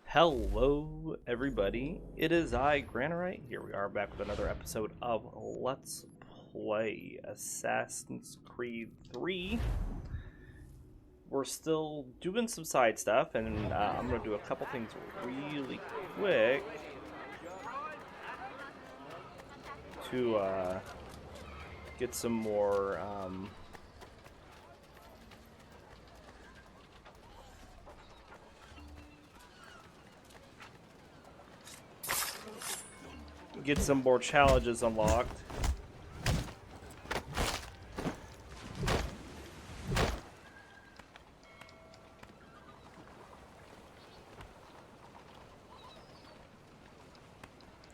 Hello, everybody. It is I, Granarite. Here we are back with another episode of Let's Play Assassin's Creed 3. We're still doing some side stuff, and I'm going to do a couple things really quick to get some more challenges unlocked.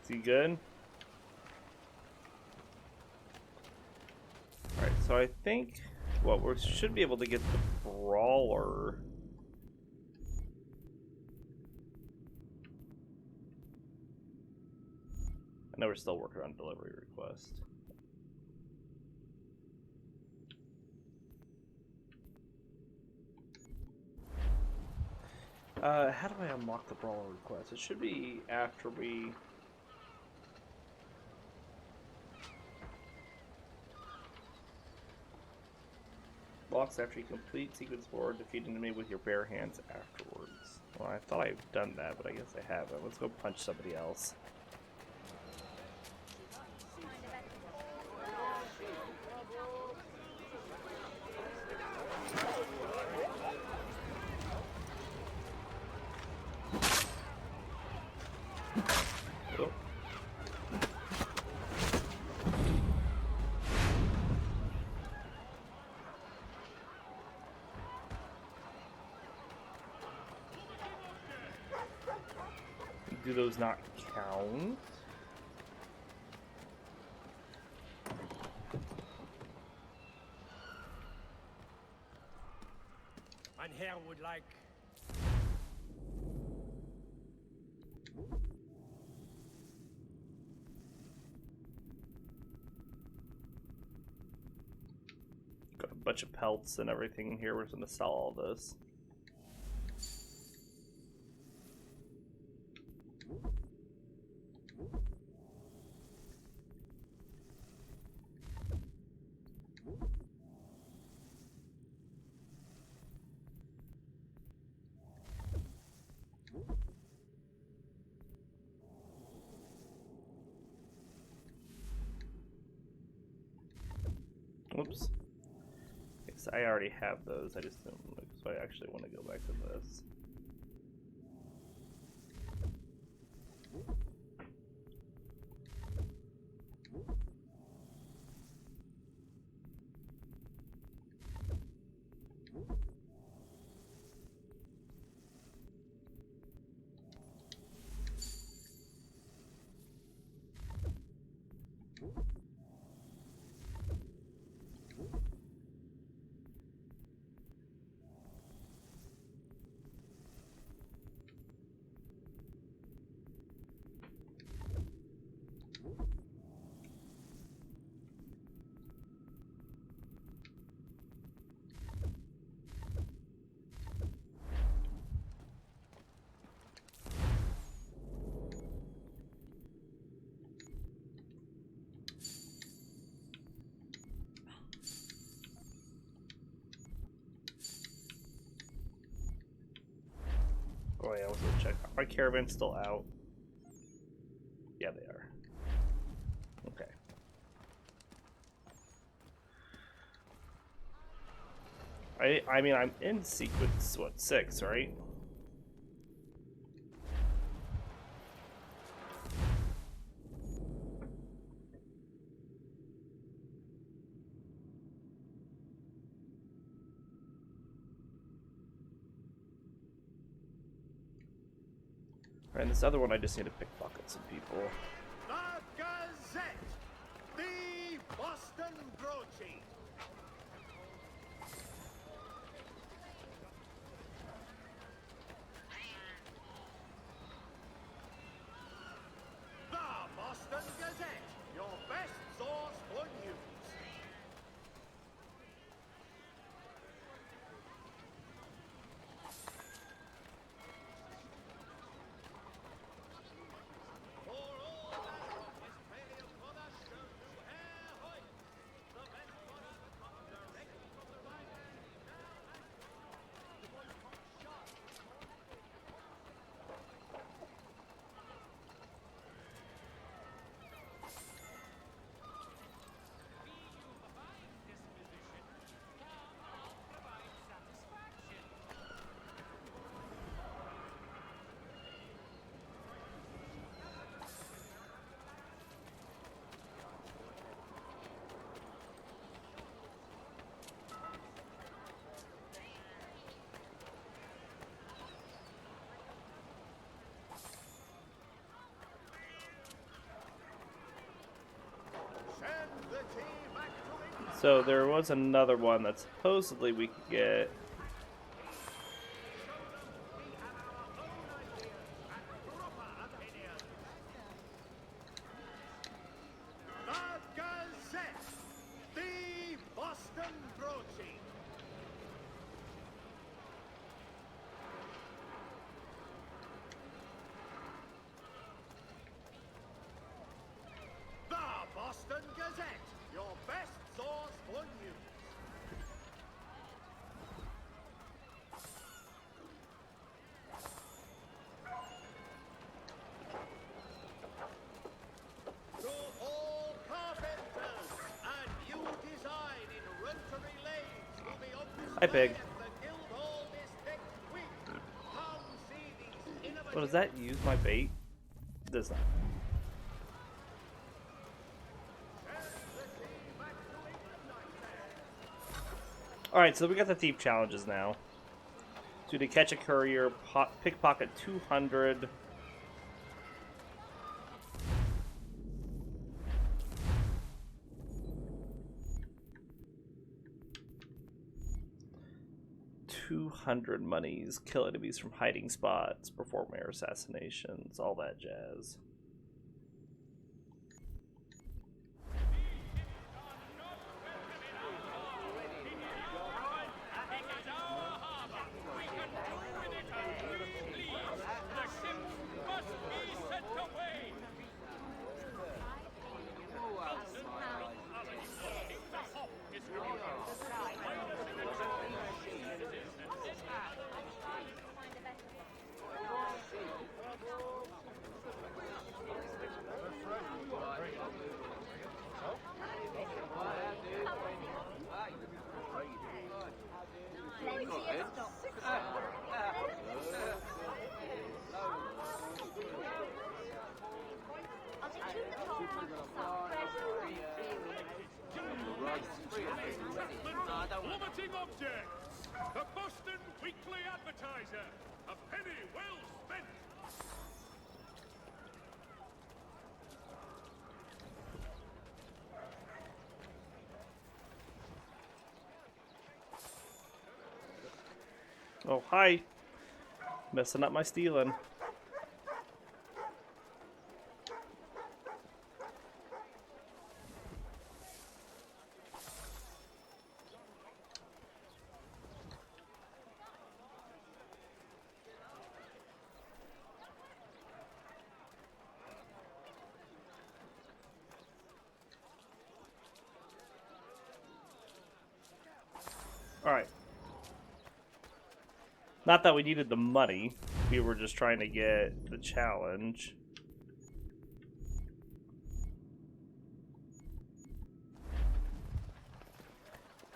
Is he good? Alright, so I think we should be able to get the brawler. I know we're still working on delivery request. How do I unlock the brawler request? It should be after we... Blocks after you complete sequence 4, defeat an enemy with your bare hands afterwards. Well, I thought I'd done that, but I guess I haven't. Let's go punch somebody else. Do those not count? Mein Herr would like... Got a bunch of pelts and everything here. We're just gonna sell all this. Whoops. Yes, I already have those. I just don't look, so I actually want to go back to this. Oh yeah, I was gonna check. Are my caravans still out? Yeah, they are. Okay. I mean, I'm in sequence, what, 6, right? And this other one, I just need to pickpocket some people. The Gazette! The Boston Broadsheet! The Boston Gazette! Your best source for news! So there was another one that supposedly we could get. The Gazette, the Boston broadsheet. The Boston Gazette, your best source for news. To all carpenters, a new design in Rotary Lanes will be on display Hi, Pig. at the Guildhall this next week. Come see these innovative... What does that use my bait? Does not. Alright, so we got the thief challenges now. So to catch a courier, pickpocket 200. $200 monies, kill enemies from hiding spots, perform air assassinations, all that jazz. Plummeting objects! The Boston Weekly Advertiser! A penny well spent! Oh, hi. Messing up my stealing. Alright. Not that we needed the money. We were just trying to get the challenge.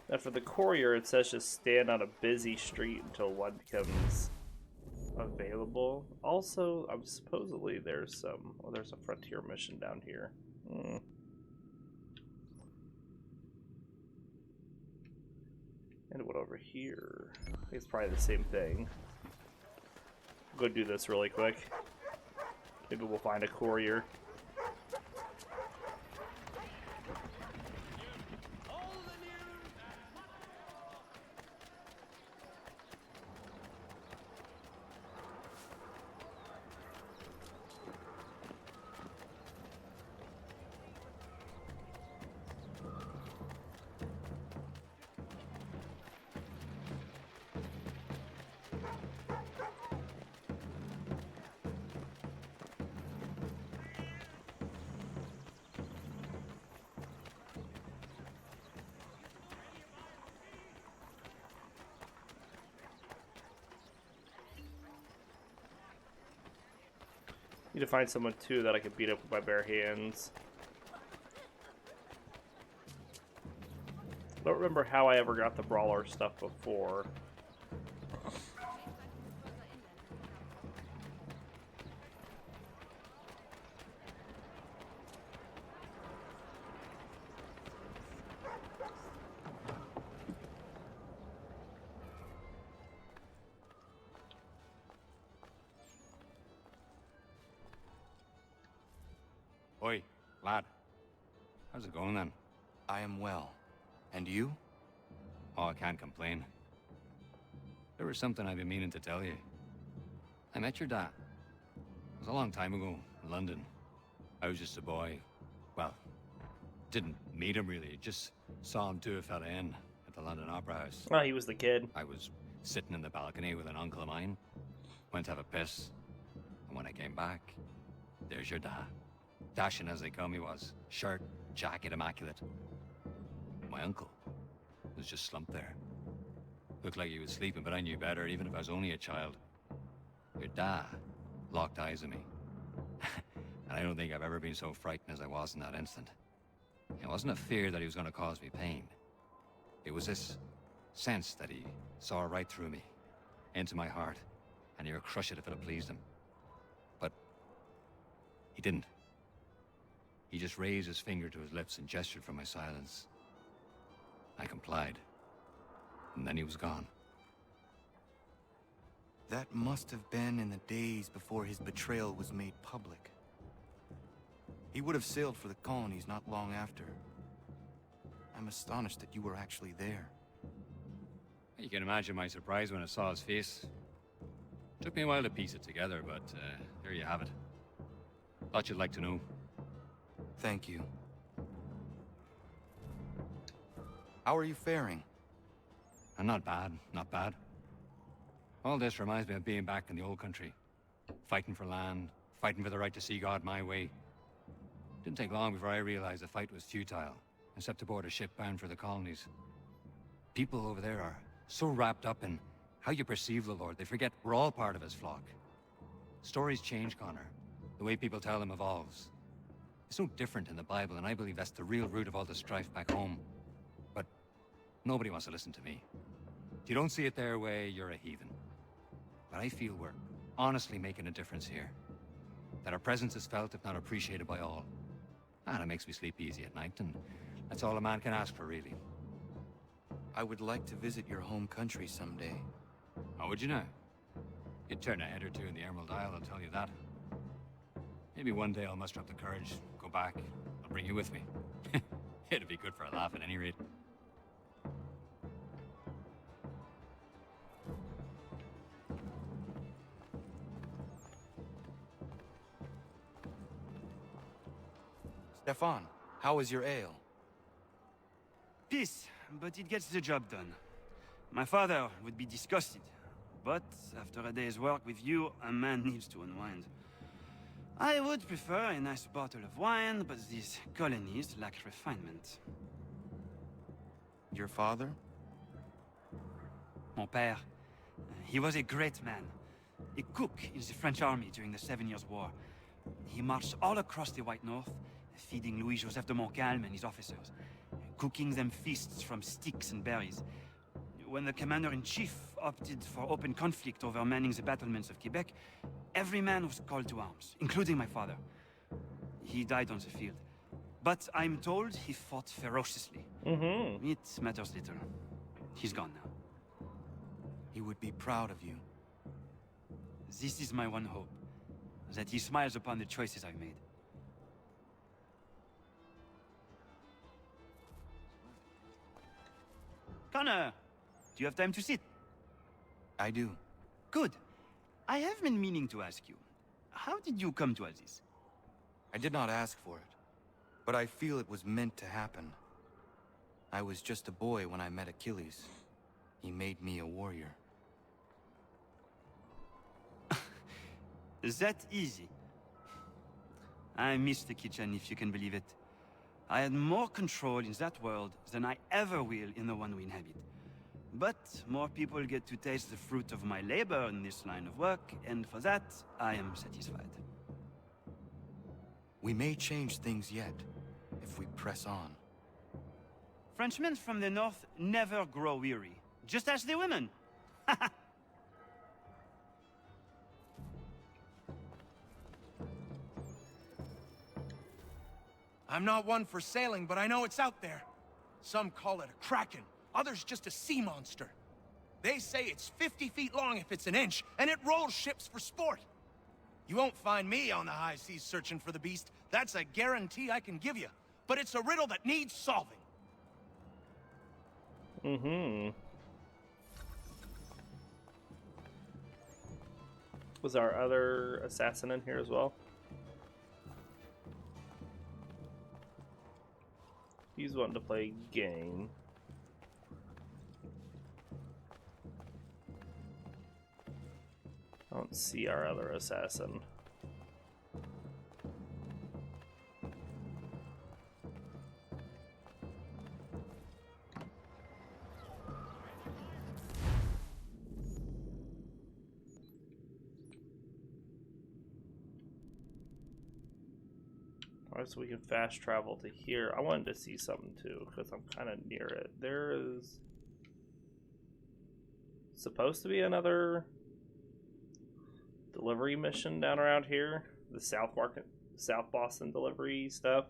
Now for the courier, it says just stand on a busy street until one becomes available. Also, supposedly there's some... Oh, there's a frontier mission down here. And what over here? I think it's probably the same thing. Go do this really quick. Maybe we'll find a courier. Need to find someone too that I could beat up with my bare hands. Don't remember how I ever got the brawler stuff before. Oi, lad. How's it going then? I am well. And you? Oh, I can't complain. There was something I've been meaning to tell you. I met your dad. It was a long time ago, in London. I was just a boy. Well, didn't meet him really, just saw him do a fella in at the London Opera House. Oh, he was the kid. I was sitting in the balcony with an uncle of mine. Went to have a piss. And when I came back, there's your dad. Dashing as they come he was. Shirt, jacket, immaculate. My uncle was just slumped there. Looked like he was sleeping, but I knew better, even if I was only a child. Your dad locked eyes on me. And I don't think I've ever been so frightened as I was in that instant. It wasn't a fear that he was going to cause me pain. It was this sense that he saw right through me, into my heart, and he would crush it if it pleased him. But he didn't. He just raised his finger to his lips and gestured for my silence. I complied. And then he was gone. That must have been in the days before his betrayal was made public. He would have sailed for the colonies not long after. I'm astonished that you were actually there. You can imagine my surprise when I saw his face. Took me a while to piece it together, but there you have it. Thought you'd like to know. Thank you. How are you faring? And not bad, not bad. All this reminds me of being back in the old country. Fighting for land, fighting for the right to see God my way. Didn't take long before I realized the fight was futile, except aboard a ship bound for the colonies. People over there are so wrapped up in how you perceive the Lord, they forget we're all part of his flock. Stories change, Connor. The way people tell them evolves. It's no different in the Bible, and I believe that's the real root of all the strife back home. But nobody wants to listen to me. If you don't see it their way, you're a heathen. But I feel we're honestly making a difference here. That our presence is felt, if not appreciated by all. And it makes me sleep easy at night, and that's all a man can ask for, really. I would like to visit your home country someday. How would you know? You'd turn a head or two in the Emerald Isle, I'll tell you that. Maybe one day I'll muster up the courage, go back. I'll bring you with me. It'd be good for a laugh at any rate. Stefan, how is your ale? Peace, but it gets the job done. My father would be disgusted. But after a day's work with you, a man needs to unwind. I would prefer a nice bottle of wine, but these colonies lack refinement. Your father? Mon père, he was a great man. A cook in the French army during the 7 Years' War. He marched all across the White North, feeding Louis-Joseph de Montcalm and his officers, cooking them feasts from sticks and berries. When the commander-in-chief opted for open conflict over manning the battlements of Quebec, every man was called to arms, including my father. He died on the field. But I'm told he fought ferociously. It matters little. He's gone now. He would be proud of you. This is my one hope, that he smiles upon the choices I've made. Connor, do you have time to sit? I do. Good. I have been meaning to ask you, how did you come to all this? I did not ask for it, but I feel it was meant to happen. I was just a boy when I met Achilles. He made me a warrior. Is that easy? I miss the kitchen, if you can believe it. I had more control in that world than I ever will in the one we inhabit. But more people get to taste the fruit of my labor in this line of work, and for that, I am satisfied. We may change things yet, if we press on. Frenchmen from the north never grow weary. Just ask the women. I'm not one for sailing, but I know it's out there. Some call it a kraken, others just a sea monster. They say it's 50 feet long if it's an inch, and it rolls ships for sport. You won't find me on the high seas searching for the beast. That's a guarantee I can give you. But it's a riddle that needs solving. Mm-hmm. Was our other assassin in here as well? He's wanting to play game. I don't see our other assassin. Alright, so we can fast travel to here. I wanted to see something too, because I'm kind of near it. There is supposed to be another delivery mission down around here. The South Boston delivery stuff.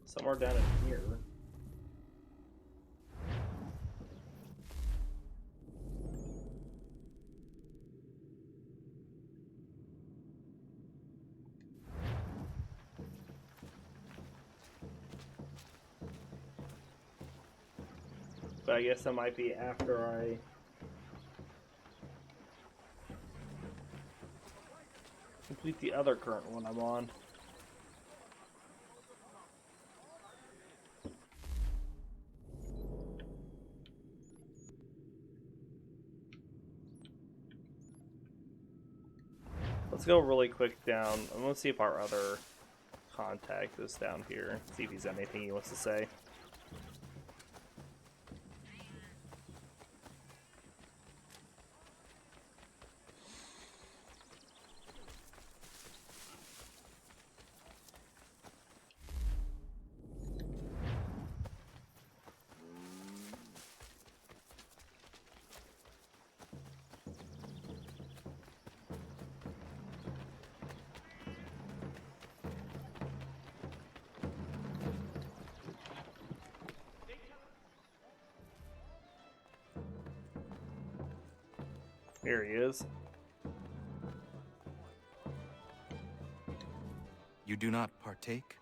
Somewhere down in here. But I guess that might be after I complete the other current one I'm on. Let's go really quick down. I'm gonna see if our other contact is down here. See if he's got anything he wants to say. Here he is. You do not partake?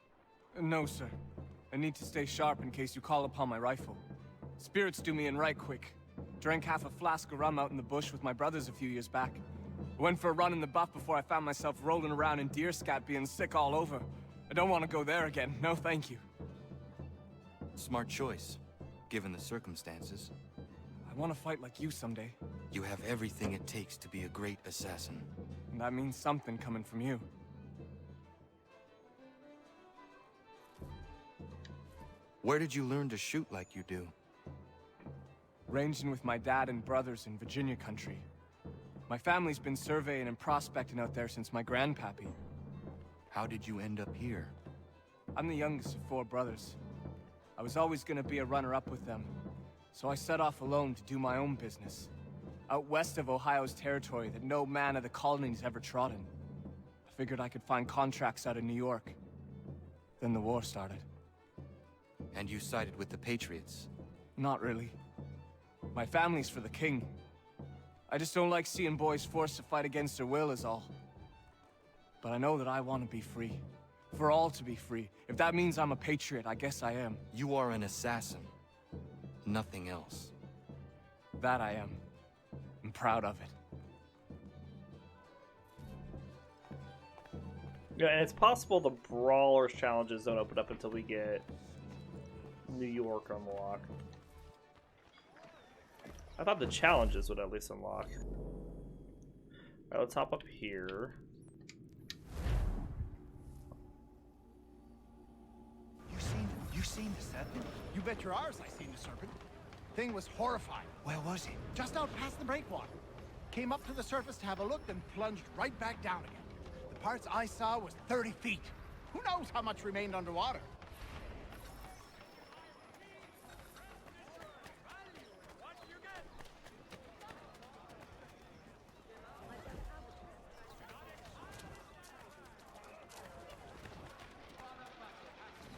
No, sir. I need to stay sharp in case you call upon my rifle. Spirits do me in right quick. Drank half a flask of rum out in the bush with my brothers a few years back. Went for a run in the buff before I found myself rolling around in deer scat being sick all over. I don't want to go there again. No, thank you. Smart choice, given the circumstances. I want to fight like you someday. You have everything it takes to be a great assassin. And that means something coming from you. Where did you learn to shoot like you do? Ranging with my dad and brothers in Virginia country. My family's been surveying and prospecting out there since my grandpappy. How did you end up here? I'm the youngest of 4 brothers. I was always gonna be a runner-up with them. So I set off alone to do my own business. Out west of Ohio's territory that no man of the colonies ever trodden. I figured I could find contracts out of New York. Then the war started. And you sided with the Patriots? Not really. My family's for the king. I just don't like seeing boys forced to fight against their will is all. But I know that I want to be free. For all to be free. If that means I'm a patriot, I guess I am. You are an assassin. Nothing else. That I am. I'm proud of it. Yeah, and it's possible the Brawlers challenges don't open up until we get New York unlocked. I thought the challenges would at least unlock. Alright, let's hop up here. You seen the serpent? You bet your ours I seen the serpent. Thing was horrifying. Where was it? Just out past the breakwater. came up to the surface to have a look, then plunged right back down again. The parts I saw was 30 feet. Who knows how much remained underwater?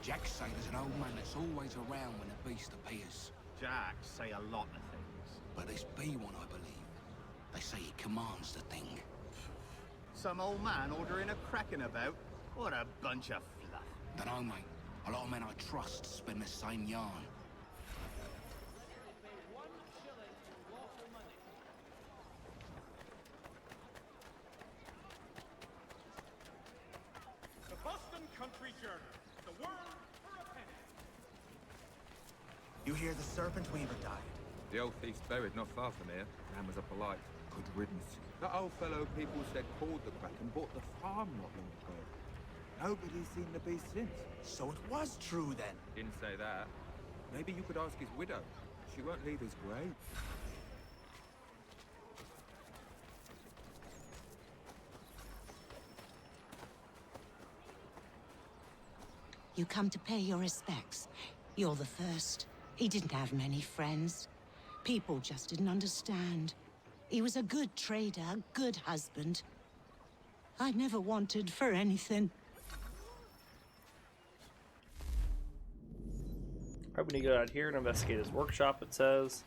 Jack say there's an old man that's always around when the beast appears. Jack say a lot of things. But this be one, I believe. They say he commands the thing. Some old man ordering a kraken about? What a bunch of fluff. Dunno, mate. A lot of men I trust spin the same yarn. The Boston Country Journal. The world for a penny. You hear the Serpent Weaver died. The old thief's buried not far from here. Man was a polite. Good riddance. That old fellow people said called the Kraken bought the farm not long ago. Nobody's seen the beast since. So it was true then. Didn't say that. Maybe you could ask his widow. She won't leave his grave. You come to pay your respects. You're the first. He didn't have many friends. People just didn't understand. He was a good trader, a good husband. I never wanted for anything. Alright, we need to go out here and investigate his workshop, it says.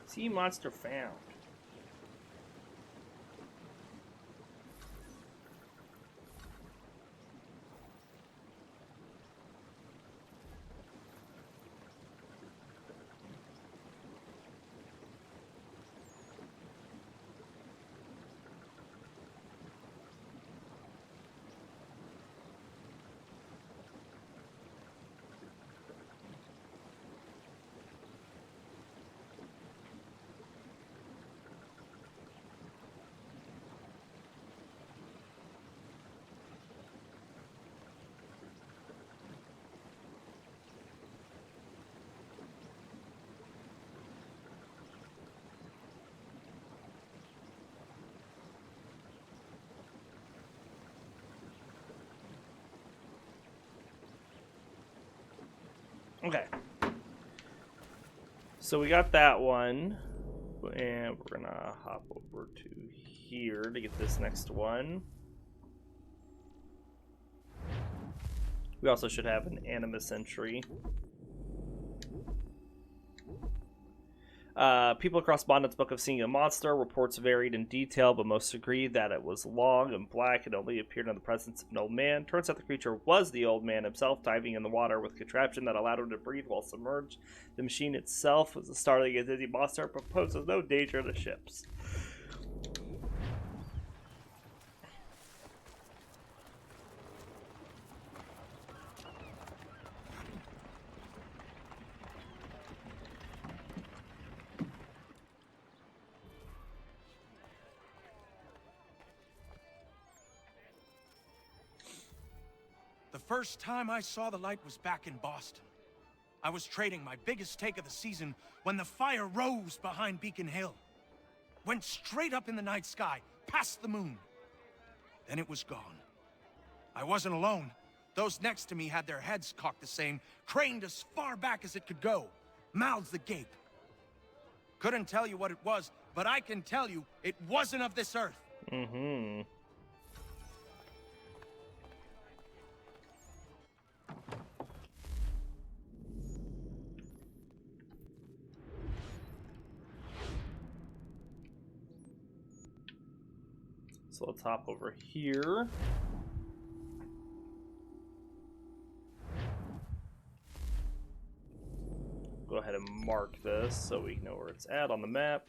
Sea monster found. Okay. So we got that one. And we're gonna hop over to here to get this next one. We also should have an Animus entry. People across Bondet's book have seen a monster. Reports varied in detail, but most agree that it was long and black and only appeared in the presence of an old man. Turns out the creature was the old man himself, diving in the water with a contraption that allowed him to breathe while submerged. The machine itself was a startling and dizzy monster, but poses no danger to ships. The first time I saw the light was back in Boston. I was trading my biggest take of the season when the fire rose behind Beacon Hill. Went straight up in the night sky, past the moon. Then it was gone. I wasn't alone. Those next to me had their heads cocked the same, craned as far back as it could go, mouths agape. Couldn't tell you what it was, but I can tell you it wasn't of this earth. Mm-hmm. So let's hop over here. Go go ahead and mark this so we know where it's at on the map.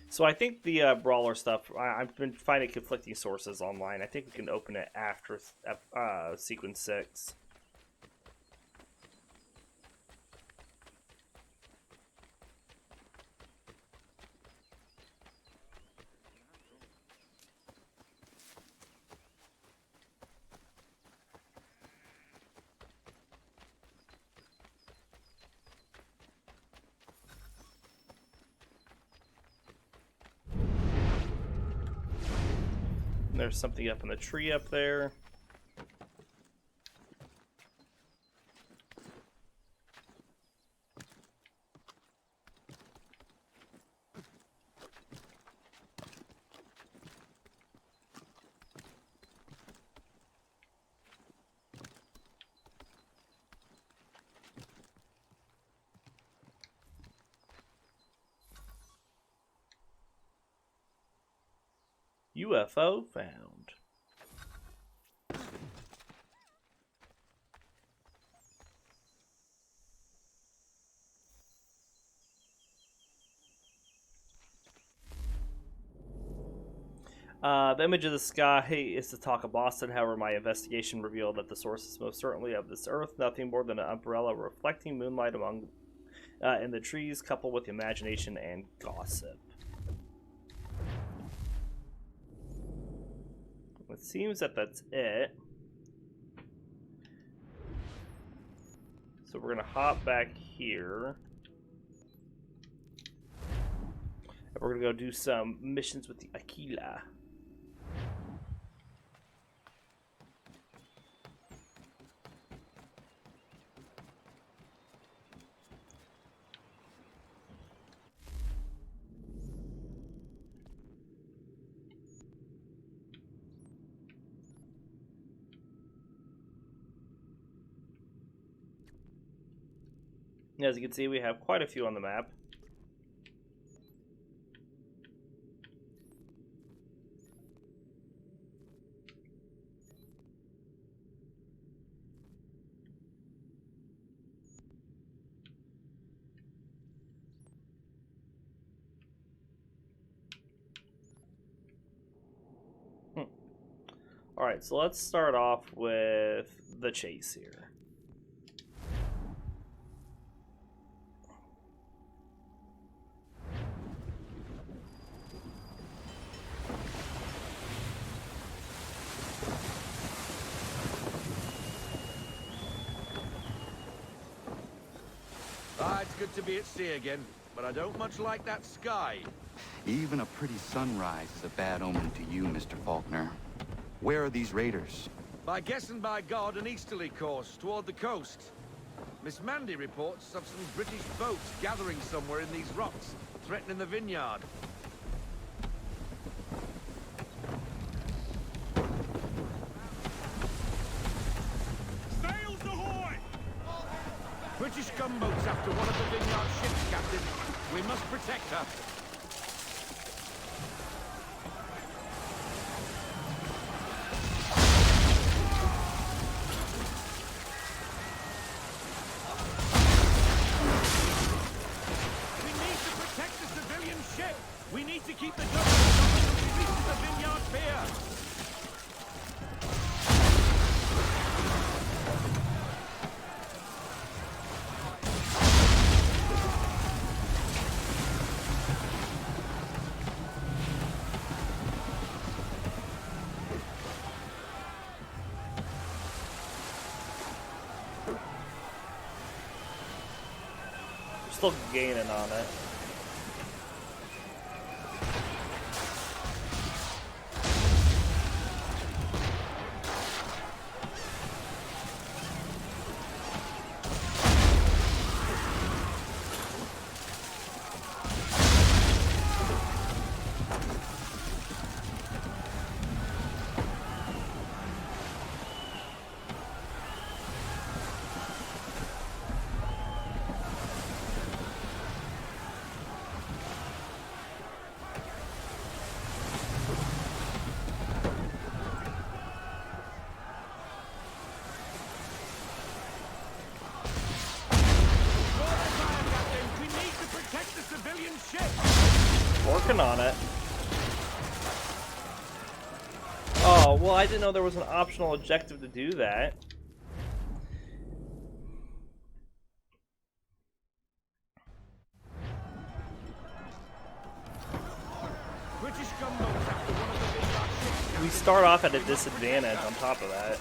So I think the brawler stuff, I've been finding conflicting sources online. I think we can open it after sequence 6. There's something up in the tree up there. UFO found. The image of the sky is the talk of Boston. However, my investigation revealed that the source is most certainly of this earth, nothing more than an umbrella reflecting moonlight among in the trees, coupled with imagination and gossip. It seems that that's it. So we're going to hop back here. And we're going to go do some missions with the Aquila. As you can see, we have quite a few on the map. Alright, so let's start off with the chase here. It's good to be at sea again, but I don't much like that sky. Even a pretty sunrise is a bad omen to you, Mr. Faulkner. Where are these raiders? By guess and by God, an easterly course toward the coast. Miss Mandy reports of some British boats gathering somewhere in these rocks, threatening the vineyard. Sails ahoy! British gunboats after one of the vineyard ships, Captain. We must protect her. We need to protect the civilian ship. We need to keep the gunboats on until she reaches the vineyard pier. Still gaining on it. ship! Working on it. Oh, well, I didn't know there was an optional objective to do that. British gunboats after one of the big black ships. We start off at a disadvantage on top of that.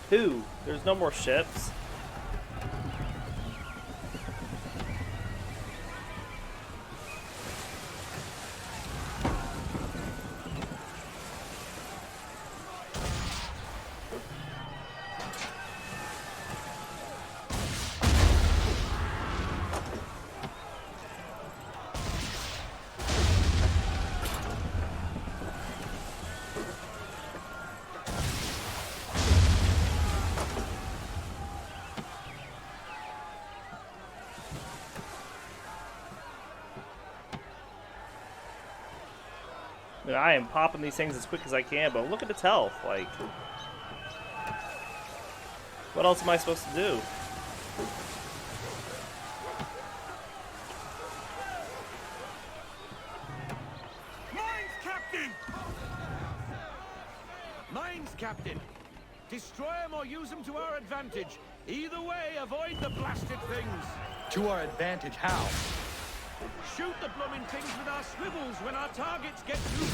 Who? There's no more ships. I mean, I am popping these things as quick as I can, but look at its health. Like, what else am I supposed to do? Mines, Captain! Mines, Captain! Destroy them or use them to our advantage. Either way, avoid the blasted things. To our advantage, how? Shoot the blooming things with our swivels when our targets get too...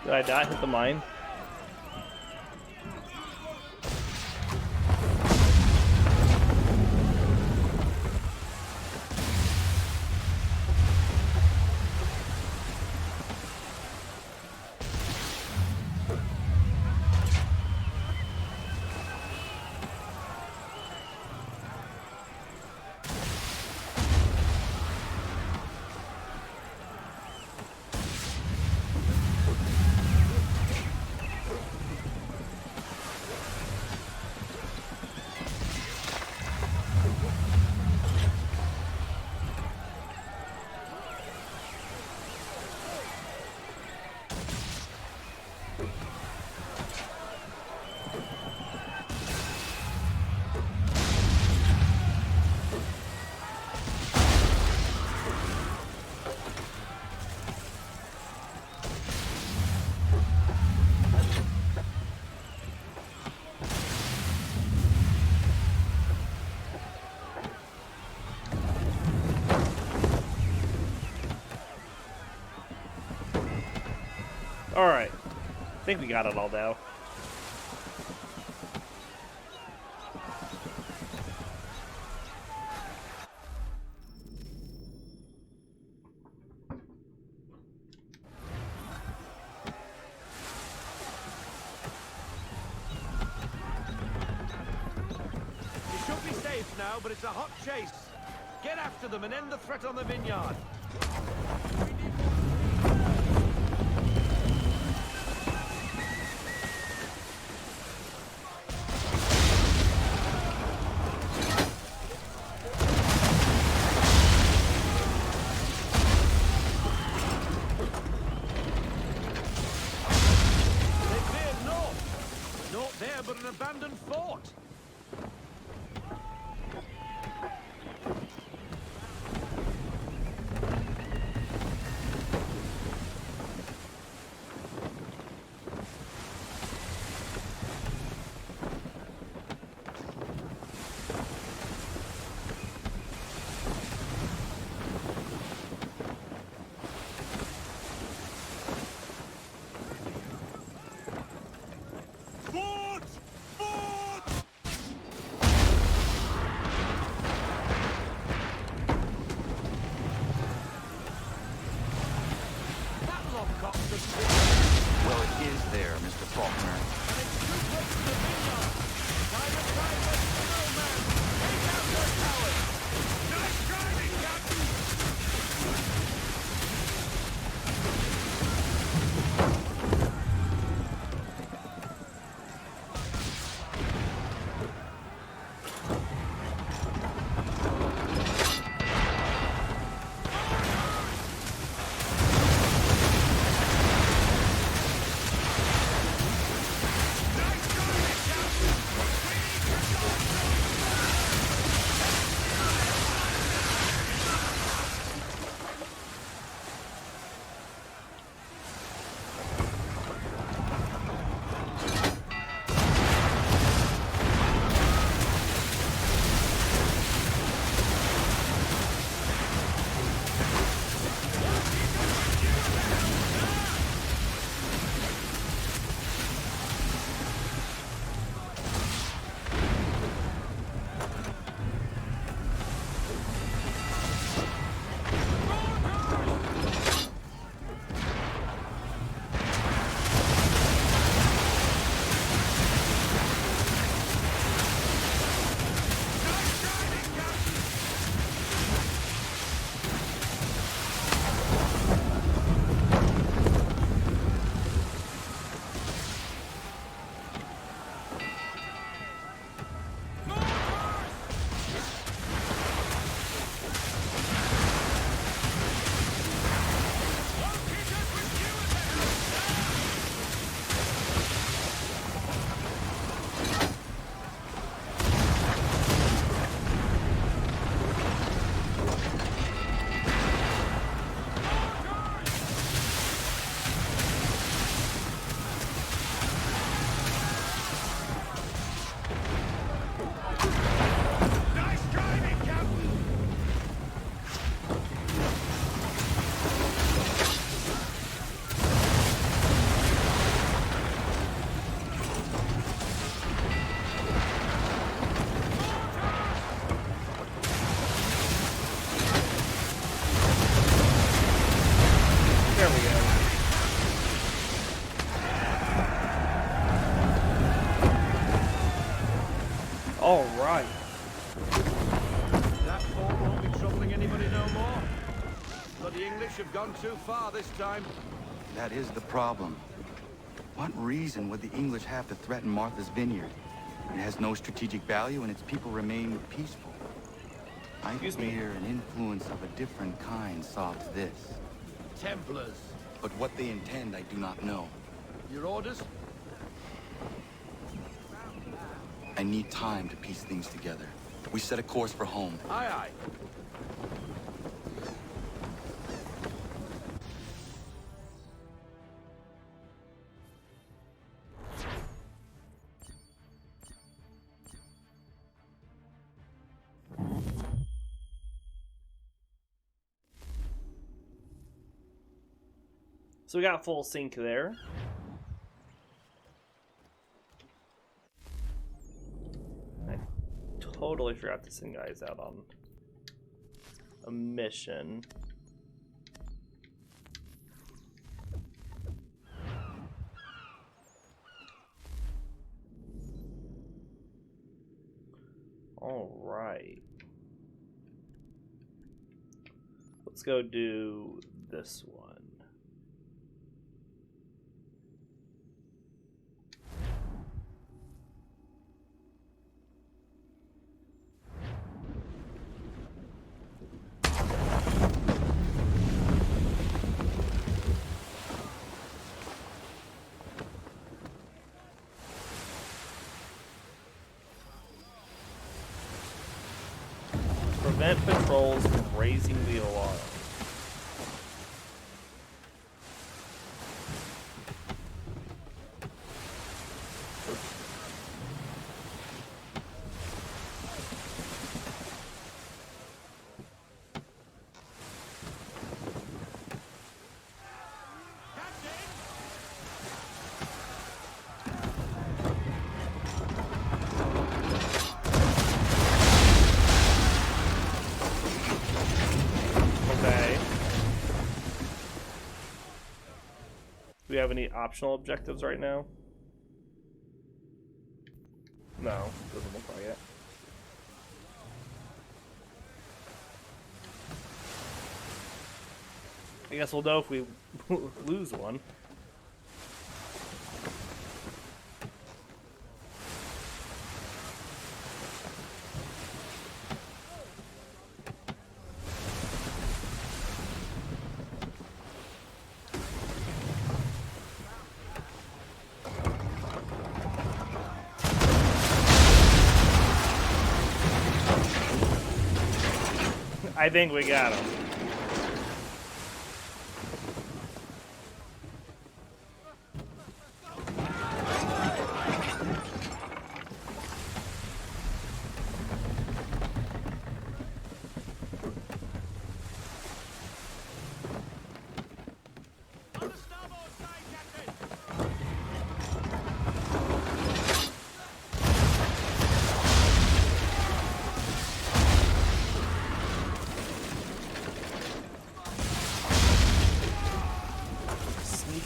Did I not hit the mine? Alright. I think we got it all now. You should be safe now, but it's a hot chase. Get after them and end the threat on the vineyard. They veered north. Not there, but an abandoned fort. Well, it is there, Mr. Faulkner. All right. That fort won't be troubling anybody no more. But the English have gone too far this time. That is the problem. What reason would the English have to threaten Martha's Vineyard? It has no strategic value and its people remain peaceful. I fear an influence of a different kind saw to this. Templars. But what they intend, I do not know. Your orders? I need time to piece things together. We set a course for home. Aye, aye. So we got full sync there. I totally forgot to send guys out on a mission. All right. Let's go do this one. Prevent patrols from raising the alarm. Do we have any optional objectives right now? No, doesn't look like it. I guess we'll know if we lose one. I think we got him.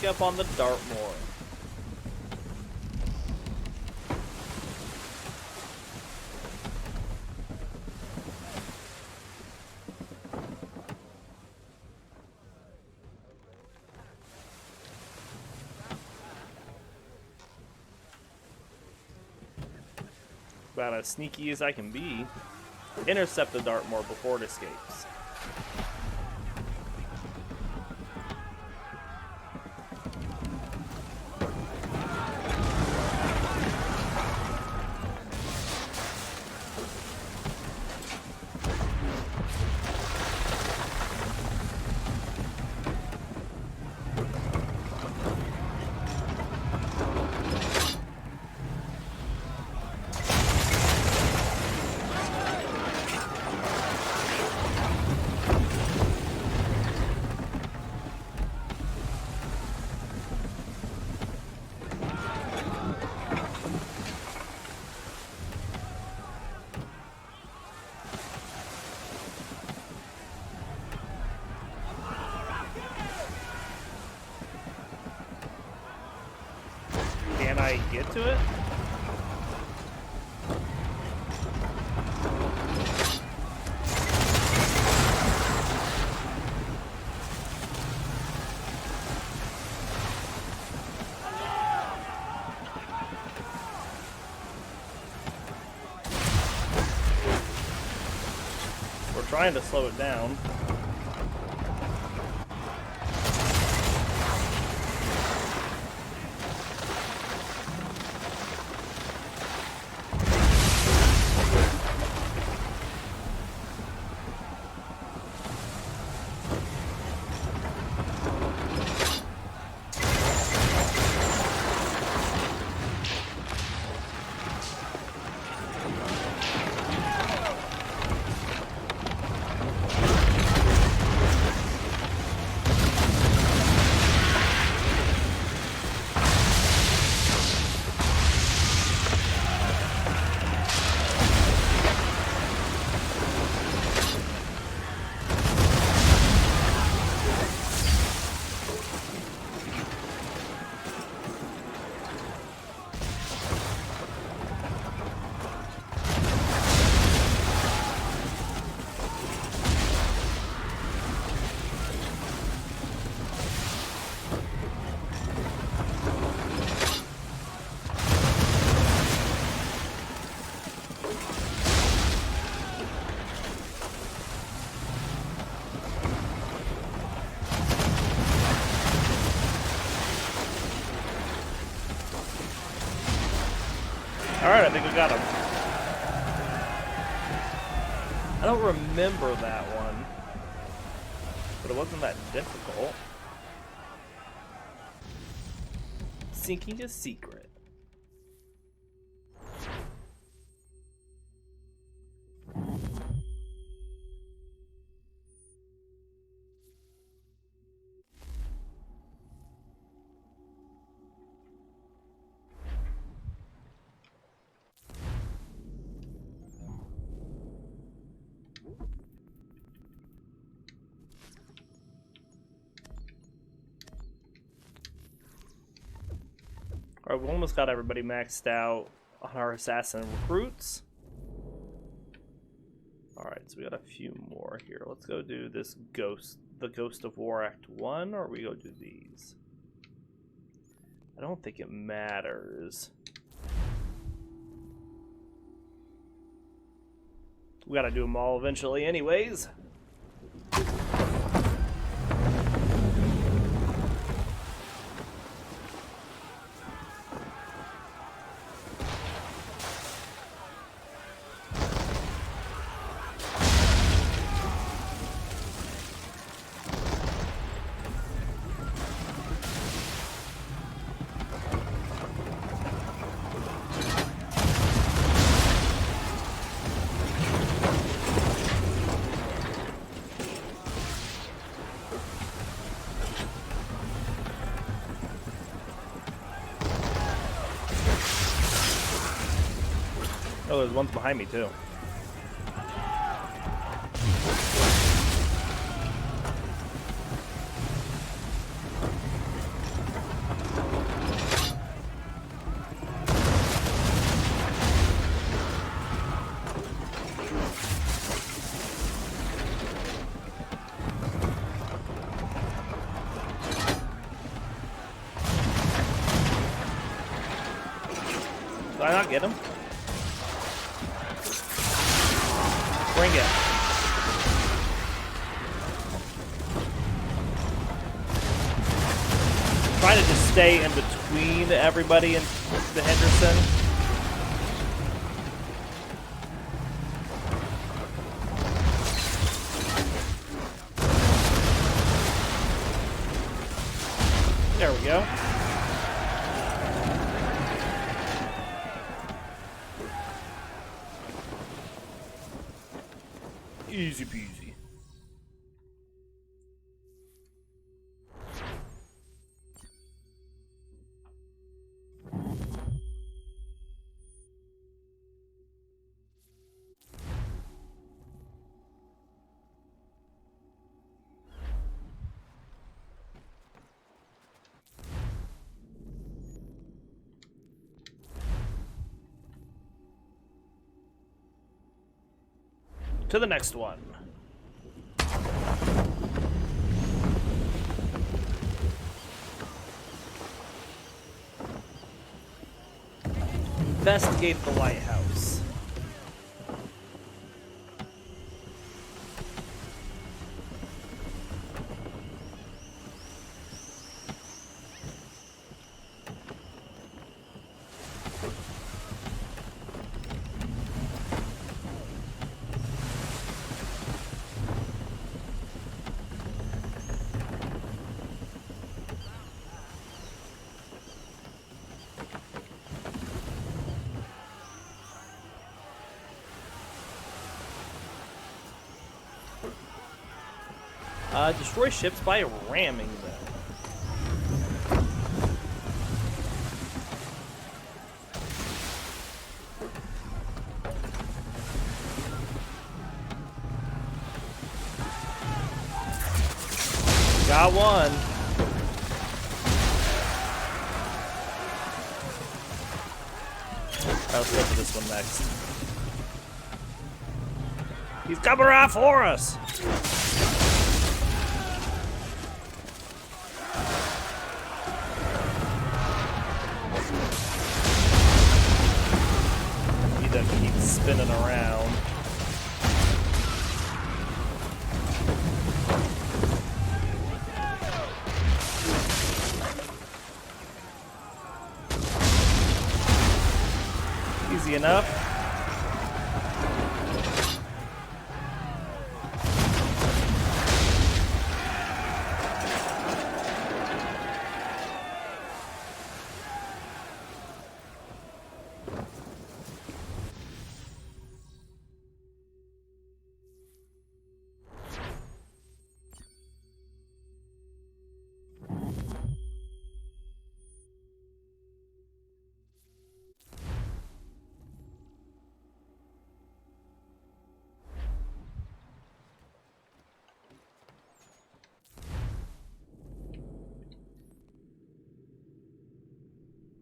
Up on the Dartmoor. About as sneaky as I can be, intercept the Dartmoor before it escapes. I get to it? We're trying to slow it down. Alright, I think we got him. I don't remember that one, but it wasn't that difficult. Seeking a secret. Alright, we almost got everybody maxed out on our assassin recruits. Alright, so we got a few more here. Let's go do this ghost, the Ghost of War Act 1, or we go do these. I don't think it matters. We gotta do them all eventually anyways. Oh, there's ones behind me too. Did I not get him? Bring it. Try to just stay in between everybody and the Henderson. There we go. Easy peasy. To the next one. Investigate the lighthouse. Destroy ships by ramming them. Got one. Alright, let's go for this one next. He's coming around for us! Spinning around. Easy enough.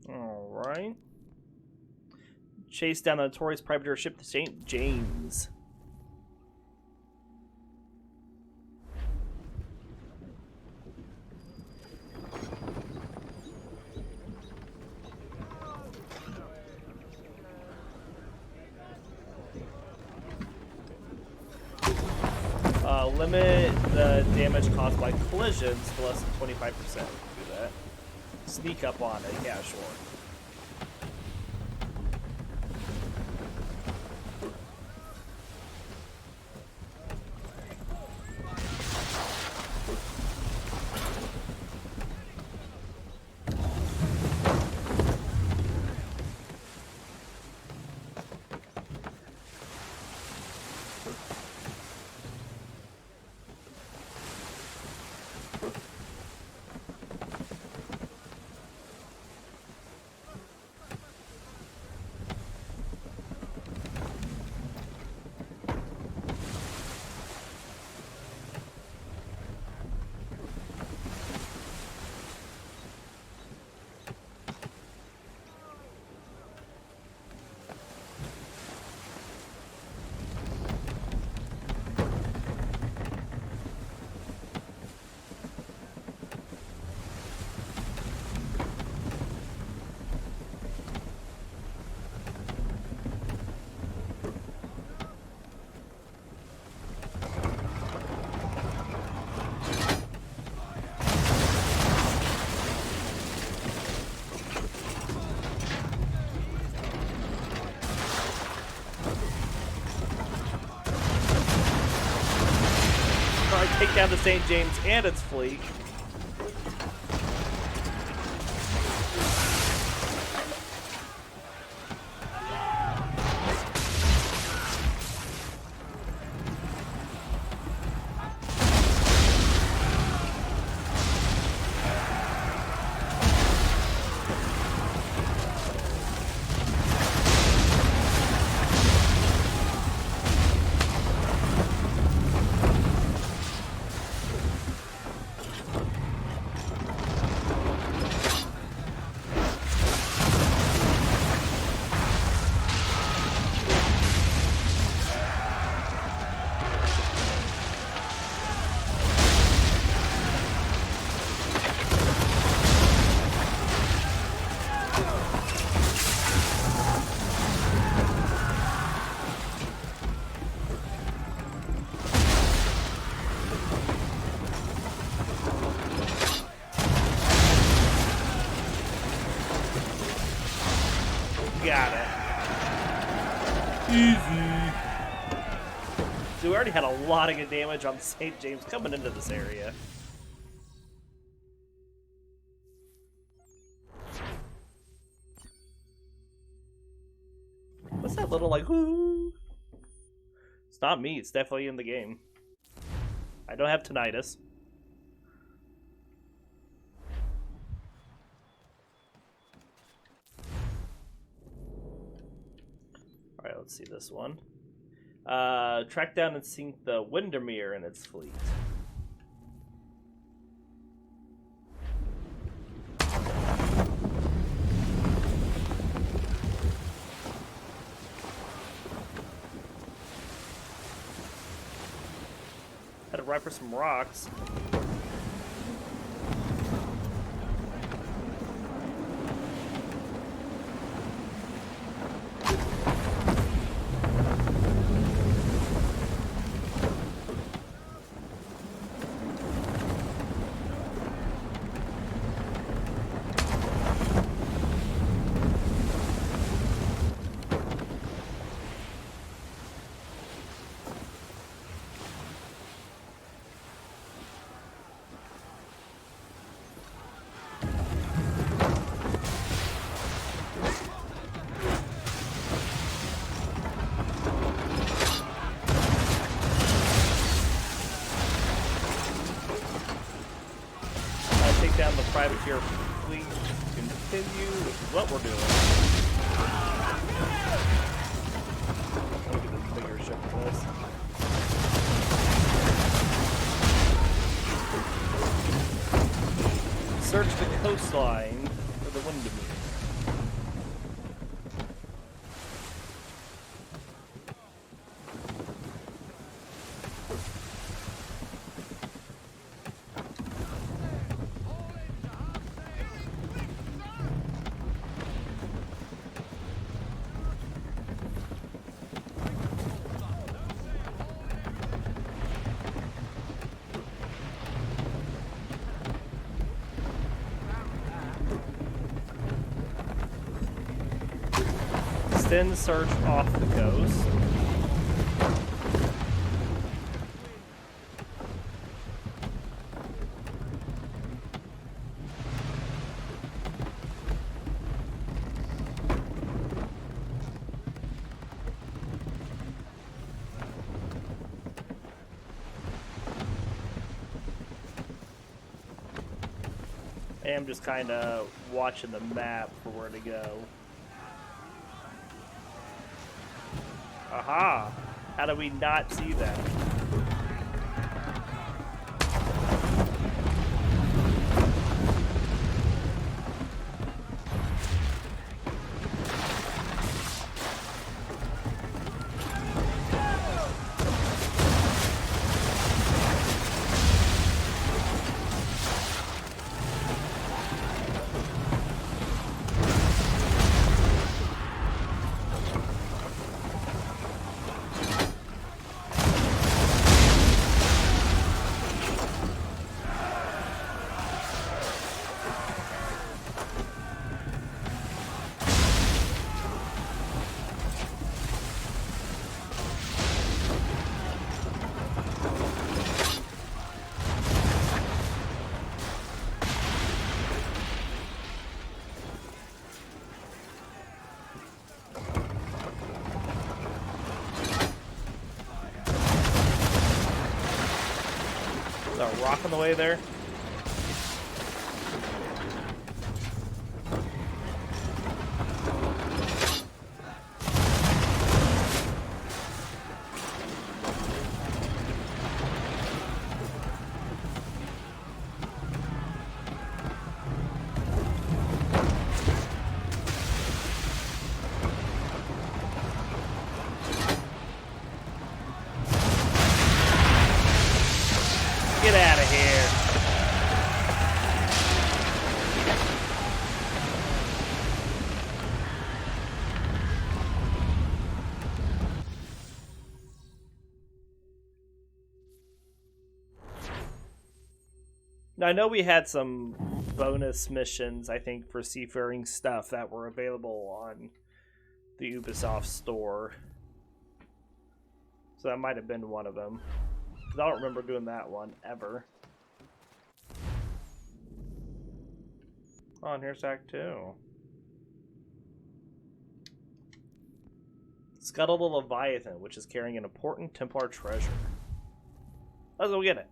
Alright. Chase down the notorious privateer ship, the St. James. Limit the damage caused by collisions to less than 25%. Do that. Sneak up on it, yeah, sure. Take down the St. James and its fleet. Got it. Easy. So we already had a lot of good damage on St. James coming into this area. What's that little like whoo? It's not me, it's definitely in the game. I don't have tinnitus. Alright, let's see this one. Track down and sink the Windermere and its fleet. Had to ride for some rocks. your fleet continue, which is what we're doing. Look at this bigger ship for this. Search the coastline for the wind to move. Extend search off the coast. I'm just kind of watching the map for where to go. Aha! How do we not see that? Is that a rock on the way there? Get out of here. Now, I know we had some bonus missions, I think, for seafaring stuff that were available on the Ubisoft store. So that might have been one of them. I don't remember doing that one, ever. Oh, and here's Act 2. Scuttle the Leviathan, which is carrying an important Templar treasure. Let's go get it.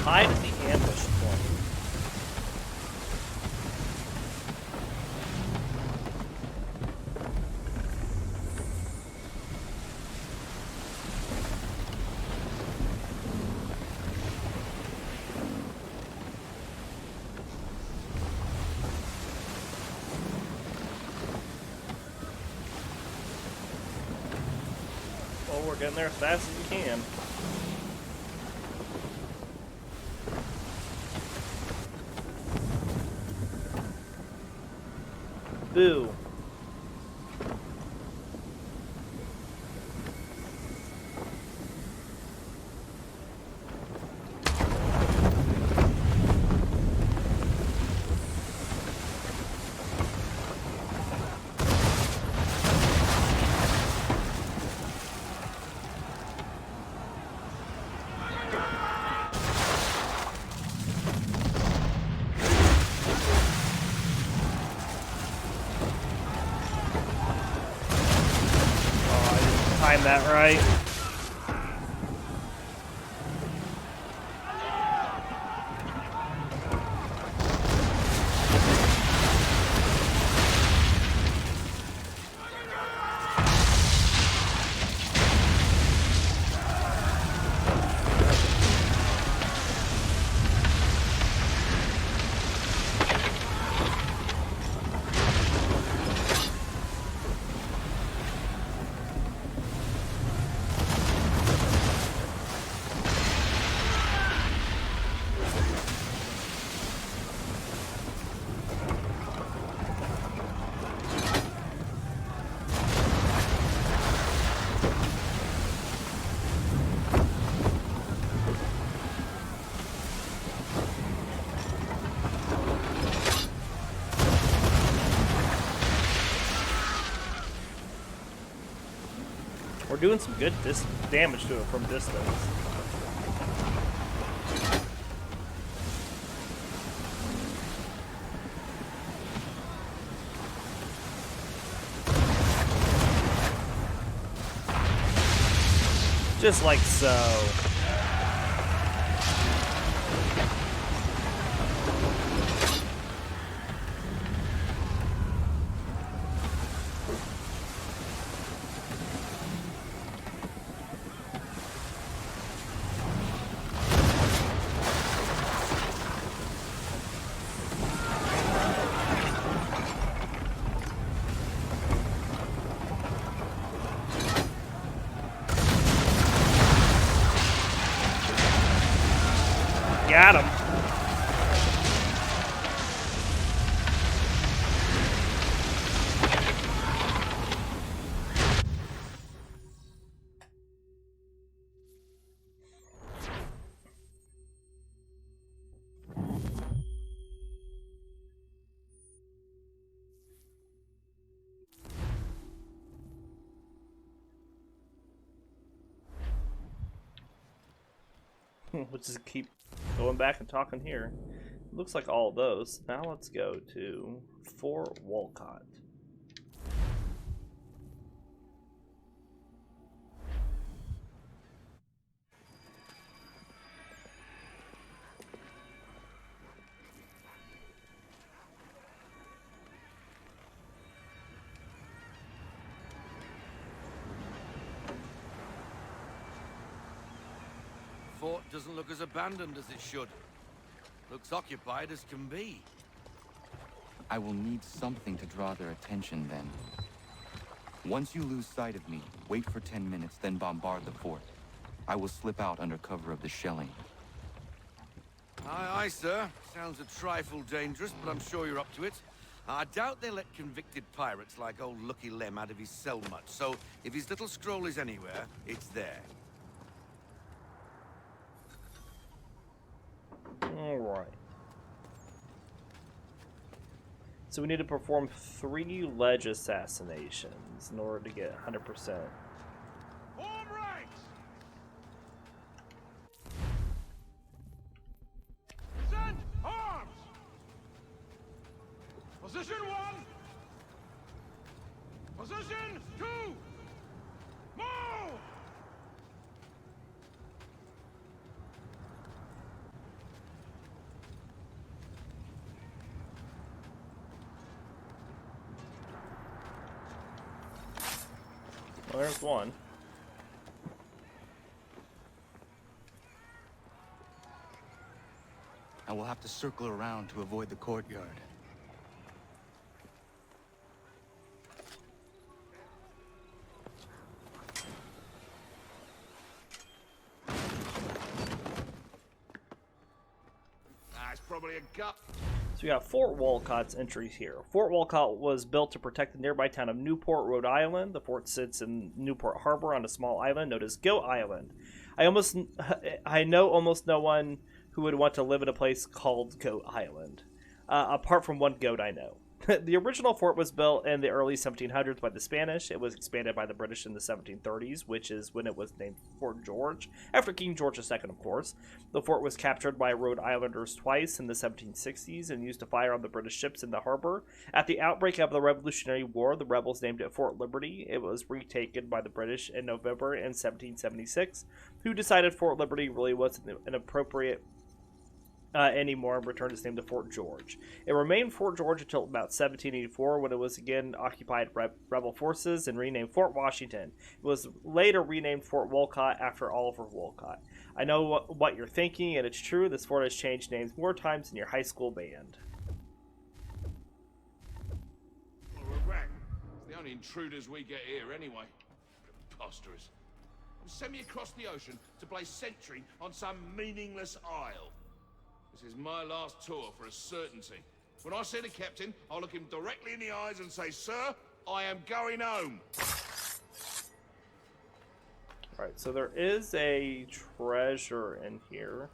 Hide at the ambush point. Well, we're getting there as fast as we can. Boo. Time that right. We're doing some good damage to it from distance. Just like so. Got him. We'll just keep going back and talking here. Looks like all of those. Now let's go to Fort Walcott. Fort doesn't look as abandoned as it should. Looks occupied as can be. I will need something to draw their attention then. Once you lose sight of me, wait for 10 minutes, then bombard the fort. I will slip out under cover of the shelling. Aye, aye, sir. Sounds a trifle dangerous, but I'm sure you're up to it. I doubt they let convicted pirates like old Lucky Lem out of his cell much, so if his little scroll is anywhere, it's there. Alright. So we need to perform 3 ledge assassinations in order to get 100%. Form ranks! Present arms! Position 1! Position 2! Move! Well, there's one. I will have to circle around to avoid the courtyard. It's probably a gut. It's we got Fort Walcott's entries here. Fort Walcott was built to protect the nearby town of Newport, Rhode Island. The fort sits in Newport Harbor on a small island known as Goat Island. I know almost no one who would want to live in a place called Goat Island, apart from one goat I know. The original fort was built in the early 1700s by the Spanish. It was expanded by the British in the 1730s, which is when it was named Fort George, after King George II, of course. The fort was captured by Rhode Islanders twice in the 1760s and used to fire on the British ships in the harbor. At the outbreak of the Revolutionary War, the rebels named it Fort Liberty. It was retaken by the British in November in 1776, who decided Fort Liberty really wasn't an appropriate anymore and returned its name to Fort George. It remained Fort George until about 1784 when it was again occupied by rebel forces and renamed Fort Washington. It was later renamed Fort Walcott after Oliver Walcott. I know what you're thinking, and it's true. This fort has changed names more times than your high school band. Well, we're back. It's the only intruders we get here anyway. Preposterous. Send me across the ocean to play sentry on some meaningless isle. This is my last tour for a certainty. When I see the captain, I'll look him directly in the eyes and say, "Sir, I am going home." Alright, so there is a treasure in here.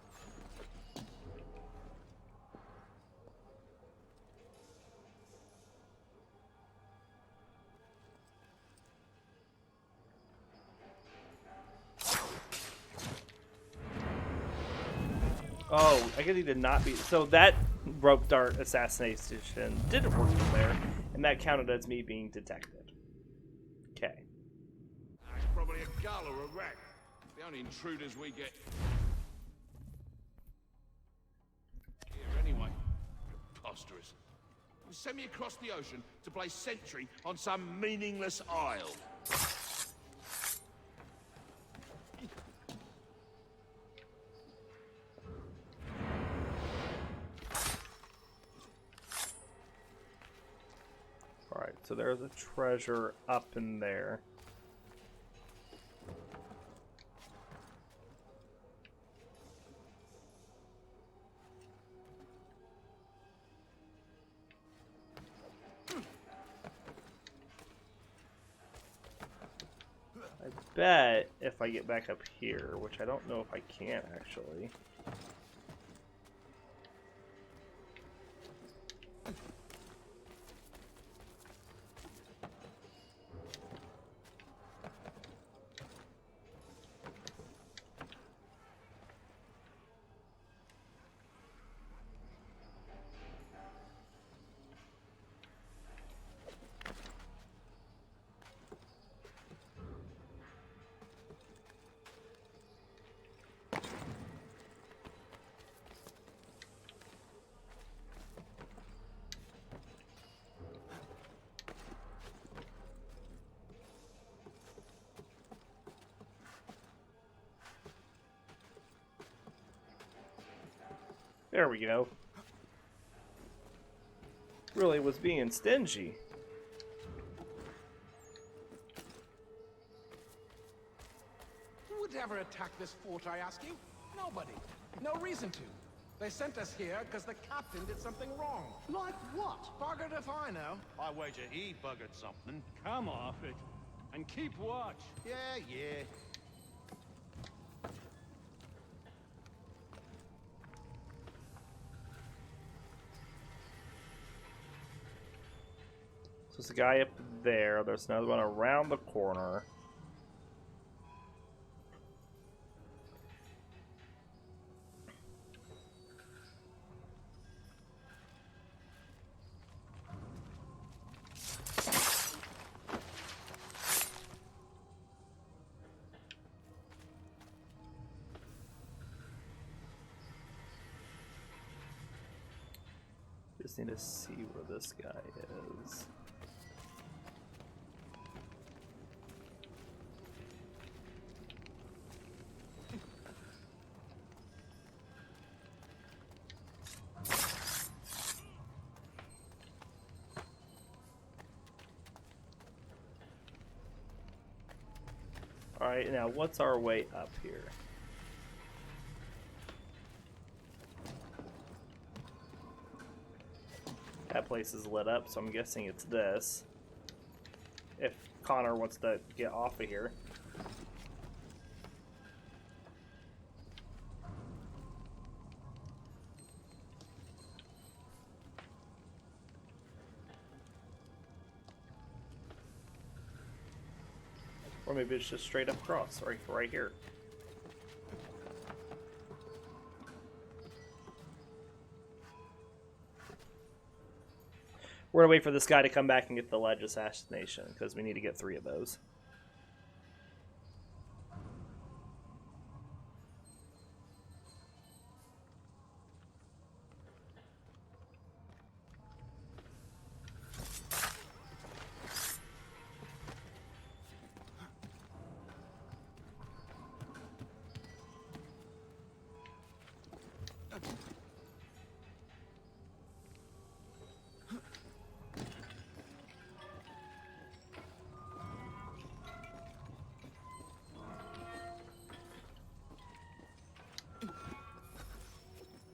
Oh, I guess he did not be. So that rope dart assassination didn't work from there, and that counted as me being detected. Okay. It's probably a gull or a rat. The only intruders we get here anyway. Preposterous. Send me across the ocean to play sentry on some meaningless isle. Alright, so there's a treasure up in there. I bet if I get back up here, which I don't know if I can actually. There we go. Really was being stingy. Who would ever attack this fort, I ask you? Nobody. No reason to. They sent us here because the captain did something wrong. Like what? Buggered if I know. I wager he buggered something. Come off it. And keep watch. Yeah. So there's a guy up there. There's another one around the corner. Just need to see where this guy is. Alright, now what's our way up here? That place is lit up, so I'm guessing it's this. If Connor wants to get off of here. Or maybe it's just straight up across, right here. We're gonna wait for this guy to come back and get the ledge assassination, because we need to get 3 of those.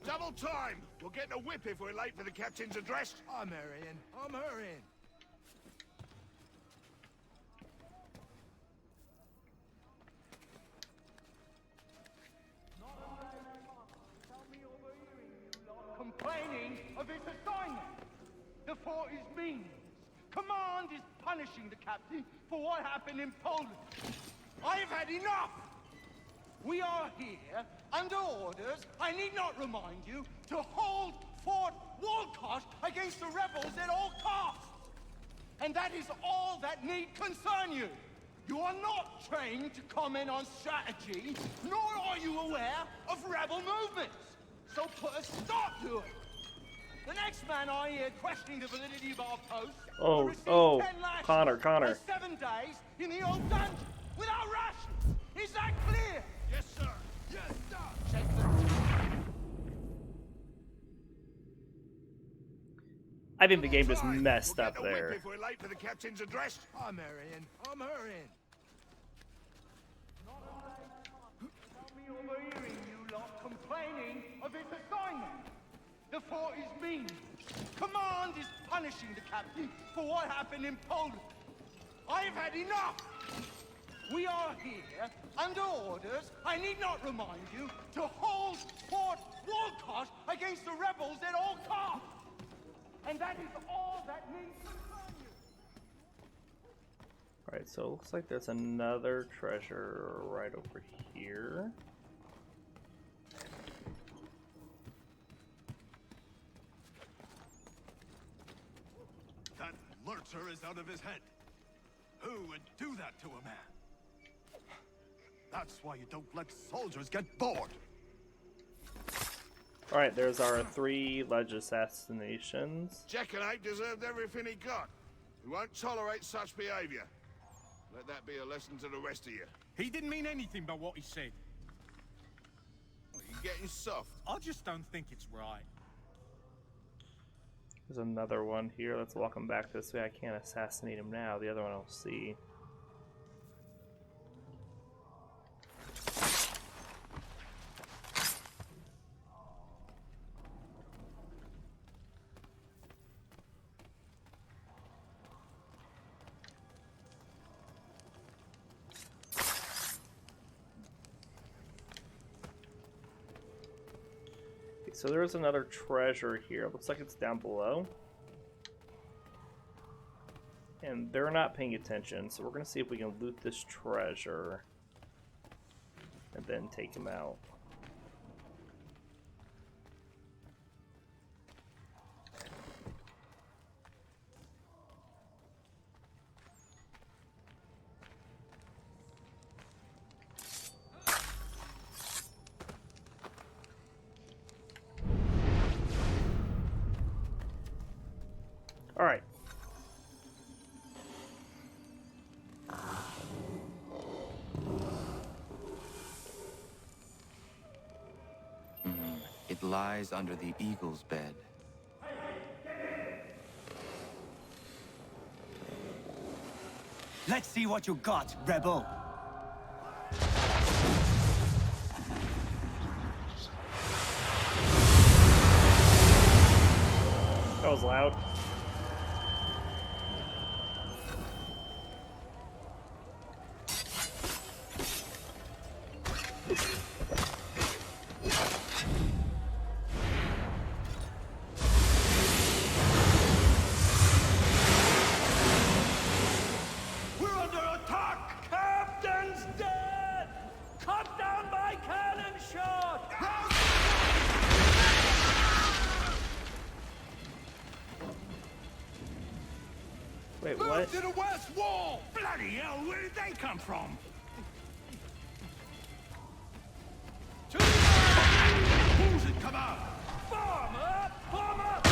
Double time! We'll get a whip if we're late for the captain's address. I'm hurrying. I'm hurrying. Complaining of its assignment. The fort is mean. Command is punishing the captain for what happened in Poland. I've had enough! We are here under orders, I need not remind you, to hold Fort Walcott against the rebels at all costs. And that is all that need concern you. You are not trained to comment on strategy, nor are you aware of rebel movements. So put a stop to it. The next man I hear questioning the validity of our post will receive 10 lashes Connor. and 7 days in the old dungeon without rations. Is that clear? Yes, sir. Yes, sir. Check the... I think the game just messed up We'll get a there. whip if we're late for the captain's address. I'm hurrying. I'm hurrying. Tell me overhearing you lot complaining of its assignment. The fort is mean. Command is punishing the captain for what happened in Poland. I've had enough! We are here under orders, I need not remind you, to hold Fort Walcott against the rebels at all costs. And that is all that needs to concern you. Alright, so it looks like there's another treasure right over here. That lurcher is out of his head. Who would do that to a man? That's why you don't let soldiers get bored. Alright, there's our 3 ledge assassinations. Jackanapes deserved everything he got. We won't tolerate such behavior. Let that be a lesson to the rest of you. He didn't mean anything by what he said. Well, you getting soft? I just don't think it's right. There's another one here. Let's walk him back this way. I can't assassinate him now. The other one I'll see. So there's another treasure here. Looks like it's down below. And they're not paying attention, so we're going to see if we can loot this treasure and then take him out. Alright. It lies under the eagle's bed. Let's see what you got, rebel. That was loud. We're under attack! Captain's dead! Cut down by cannon shot! Wait, Move what? to the west wall! Bloody hell, where did they come from? To the right! Who's it come out? Form up! Form up!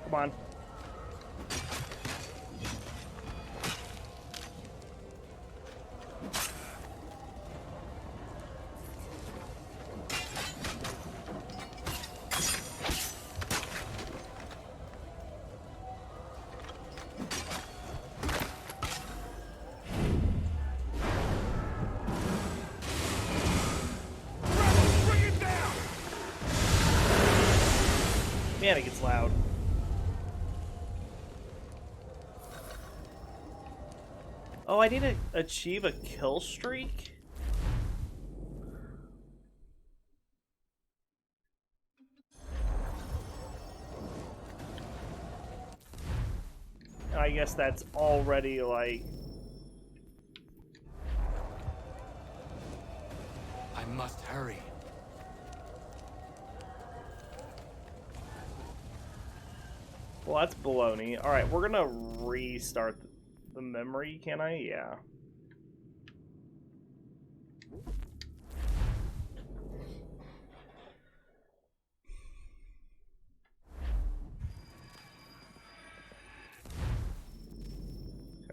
Come on. Bring it down! Man, it gets loud. Oh, I need to achieve a kill streak? I guess that's already like... I must hurry. Well, that's baloney. Alright, we're gonna restart the memory, can I? Yeah.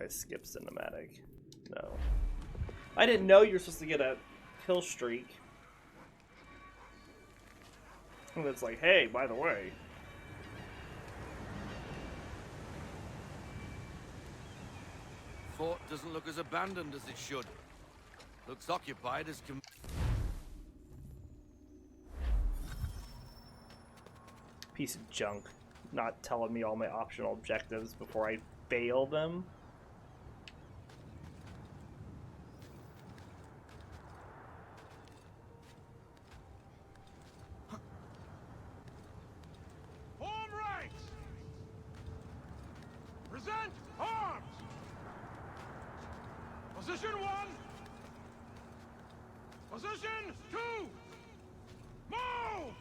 I skip cinematic. No. I didn't know you were supposed to get a kill streak. And it's like, hey, by the way. Fort doesn't look as abandoned as it should. Looks occupied as Piece of junk. Not telling me all my optional objectives before I fail them. Form right! Present arms! Position 1! Position 2! Move!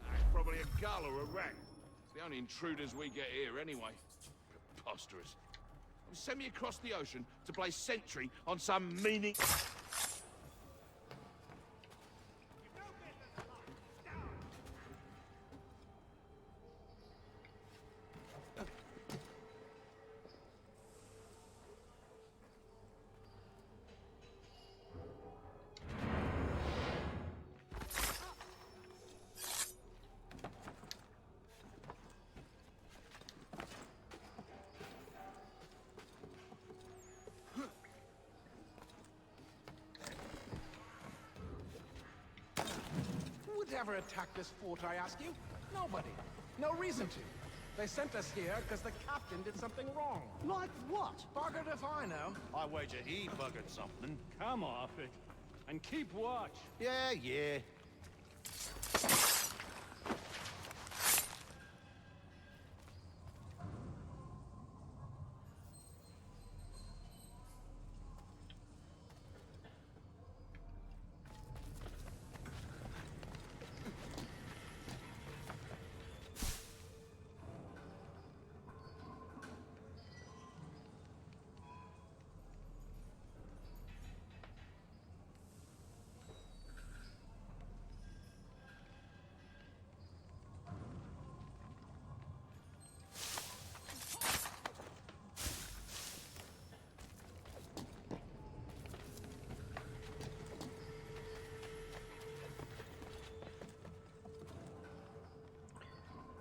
That's probably a gull or a rat. It's the only intruders we get here anyway. Preposterous. Send me across the ocean to play sentry on some meaning... Who'd ever attack this fort, I ask you? Nobody. No reason to. They sent us here because the captain did something wrong. Like what? Buggered if I know. I wager he buggered something. Come off it. And keep watch. Yeah.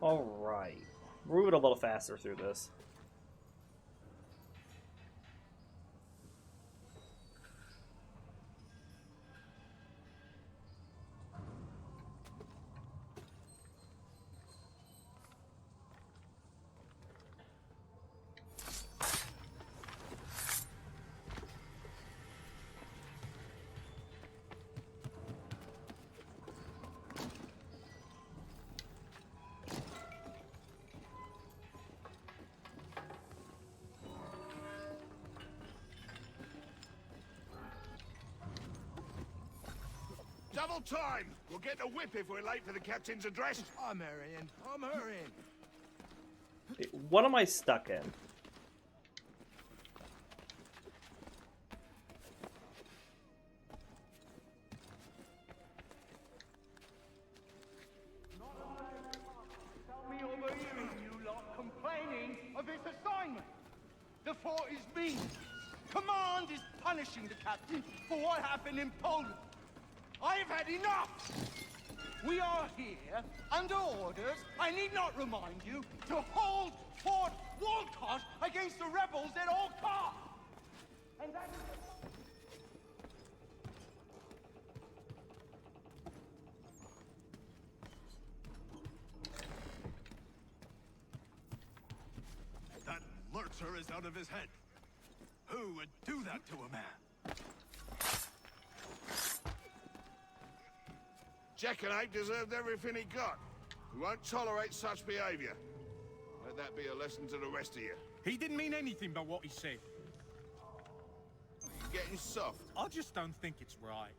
Alright. We're moving a little faster through this. Double time! We'll get a whip if we're late for the captain's address. I'm hurrying. I'm hurrying. What am I stuck in? Tell me overhearing you lot complaining of its assignment. The fort is mean. Command is punishing the captain for what happened in Poland. I've had enough! We are here, under orders, I need not remind you, to hold Fort Walcott against the rebels at all costs! And that is... That lurcher is out of his head. Who would do that to a man? Jackanapes deserved everything he got. We won't tolerate such behavior. Let that be a lesson to the rest of you. He didn't mean anything by what he said. You're getting soft. I just don't think it's right.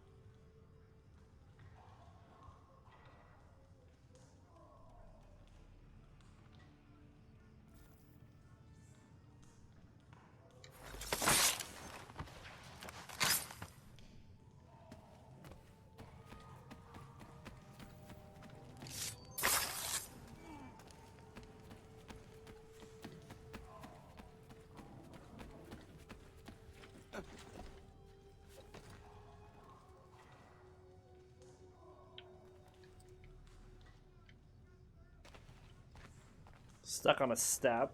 Stuck on a step.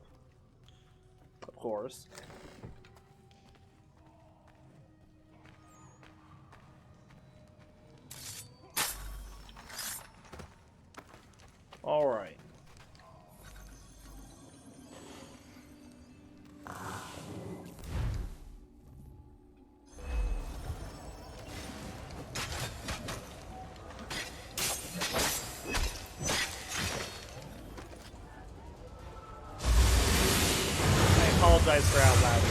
Of course. All right. Apologize for out loud.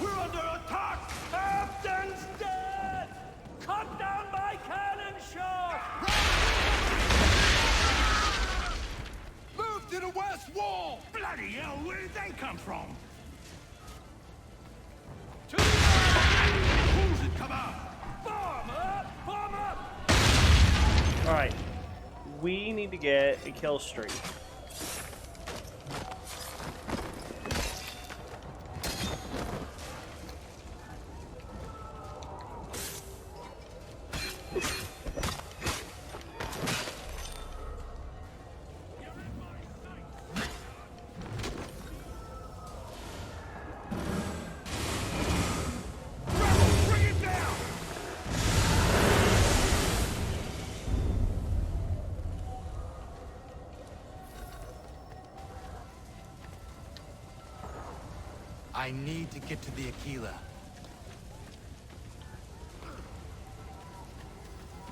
We're under attack! Captain's dead! Cut down by cannon shot! Move to the west wall! Bloody hell, where did they come from? Who's in command? Form up! Form up! Alright. We need to get a kill streak. I need to get to the Aquila.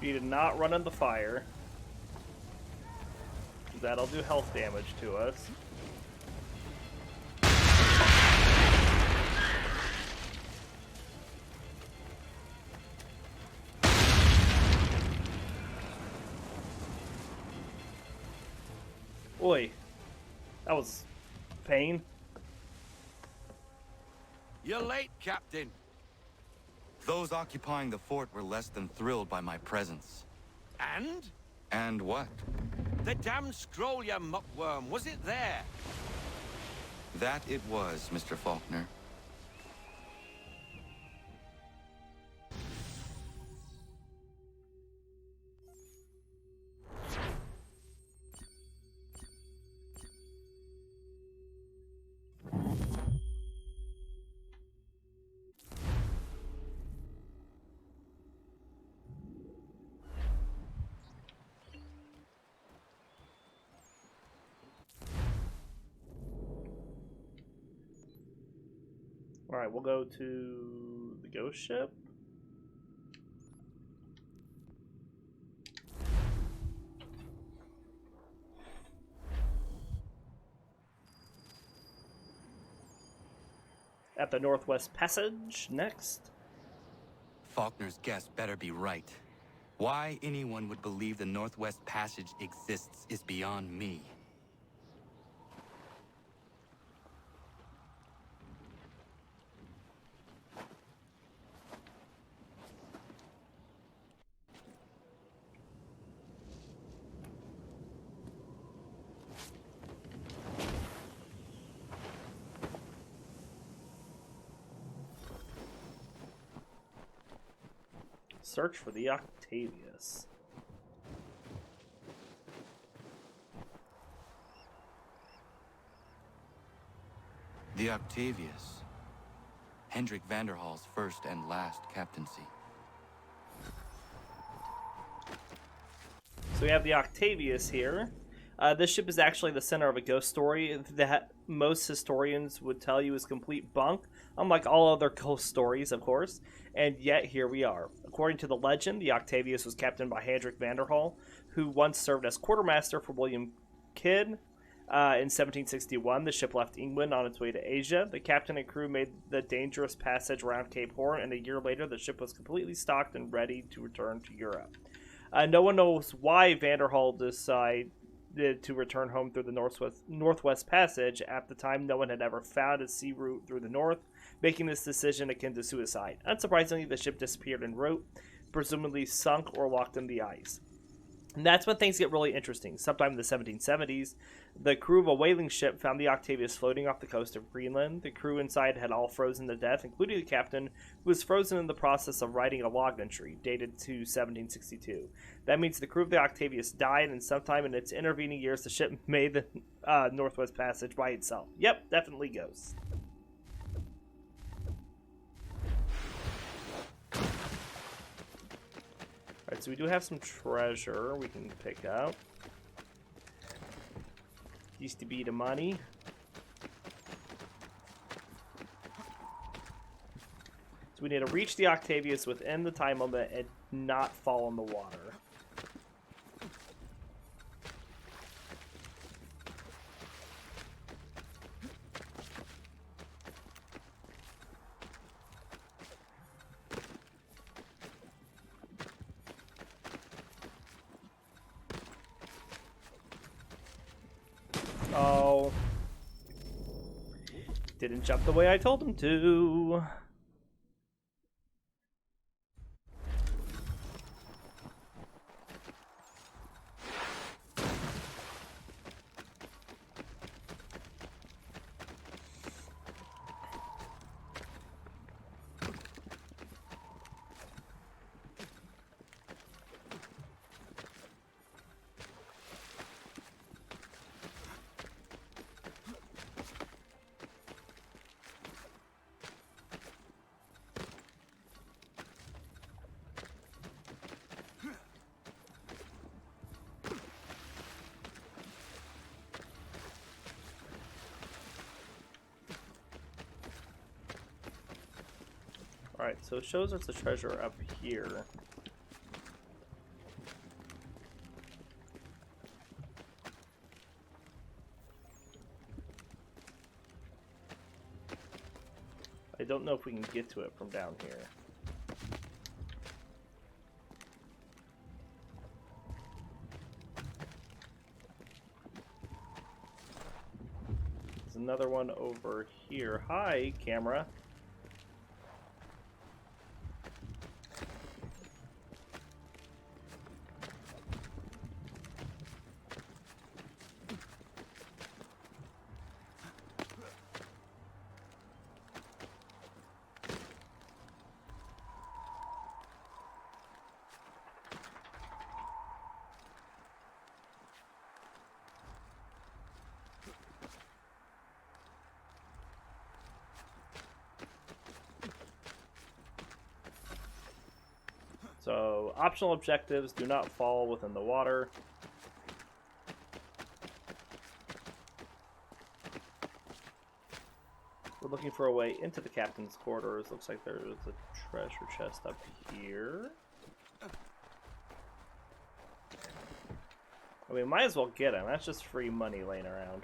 You did not run in the fire. That'll do health damage to us. Oi. That was pain. You're late, Captain. Those occupying the fort were less than thrilled by my presence. And? And what? The damn scroll, you muckworm. Was it there? That it was, Mr. Faulkner. Alright, we'll go to the ghost ship. At the Northwest Passage next. Faulkner's guess better be right. Why anyone would believe the Northwest Passage exists is beyond me. Search for the Octavius. The Octavius. Hendrik Vanderhall's first and last captaincy. So we have the Octavius here. This ship is actually the center of a ghost story that most historians would tell you is complete bunk, unlike all other ghost stories, of course. And yet, here we are. According to the legend, the Octavius was captained by Hendrik Vanderhall, who once served as quartermaster for William Kidd. In 1761, the ship left England on its way to Asia. The captain and crew made the dangerous passage around Cape Horn, and a year later, the ship was completely stocked and ready to return to Europe. No one knows why Vanderhall decided to return home through the Northwest Passage. At the time, no one had ever found a sea route through the north, making this decision akin to suicide. Unsurprisingly, the ship disappeared en route, presumably sunk or locked in the ice. And that's when things get really interesting. Sometime in the 1770s, the crew of a whaling ship found the Octavius floating off the coast of Greenland. The crew inside had all frozen to death, including the captain, who was frozen in the process of writing a log entry, dated to 1762. That means the crew of the Octavius died, and sometime in its intervening years, the ship made the Northwest Passage by itself. Yep, definitely ghosts. Alright, so we do have some treasure we can pick up. Used to be the money. So we need to reach the Octavius within the time limit and not fall in the water. Oh. Didn't jump the way I told him to. Alright, so it shows us the treasure up here. I don't know if we can get to it from down here. There's another one over here. Hi, camera. So, optional objectives do not fall within the water. We're looking for a way into the captain's quarters. Looks like there's a treasure chest up here. I mean, might as well get him. That's just free money laying around.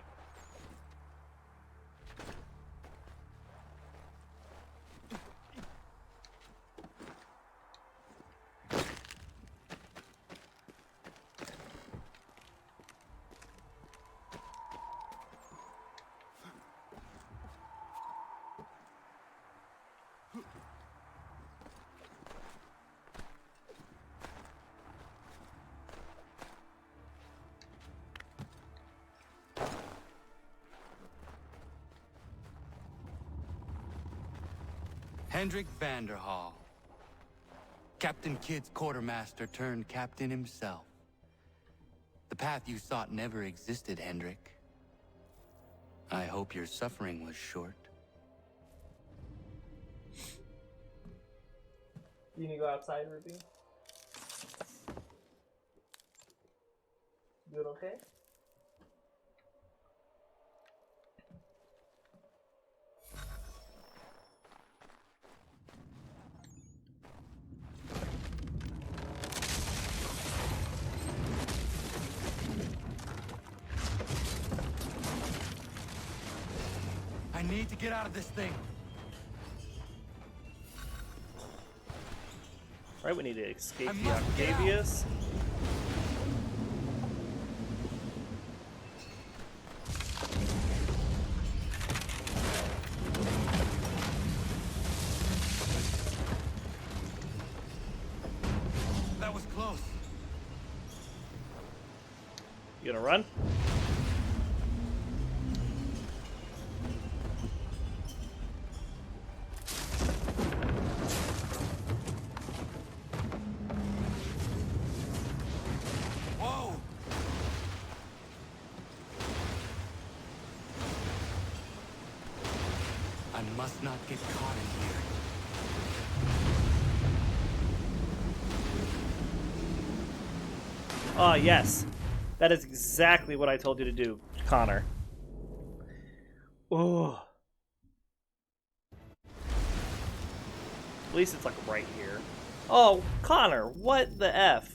Hendrik Vanderhall. Captain Kidd's quartermaster turned captain himself. The path you sought never existed, Hendrik. I hope your suffering was short. You need to go outside, Ruby? Doing okay? I need to get out of this thing. Right, we need to escape the Octavius. That was close. You gonna run? I must not get caught in here. Oh, yes. That is exactly what I told you to do, Connor. Oh. At least it's like right here. Oh, Connor, what the F?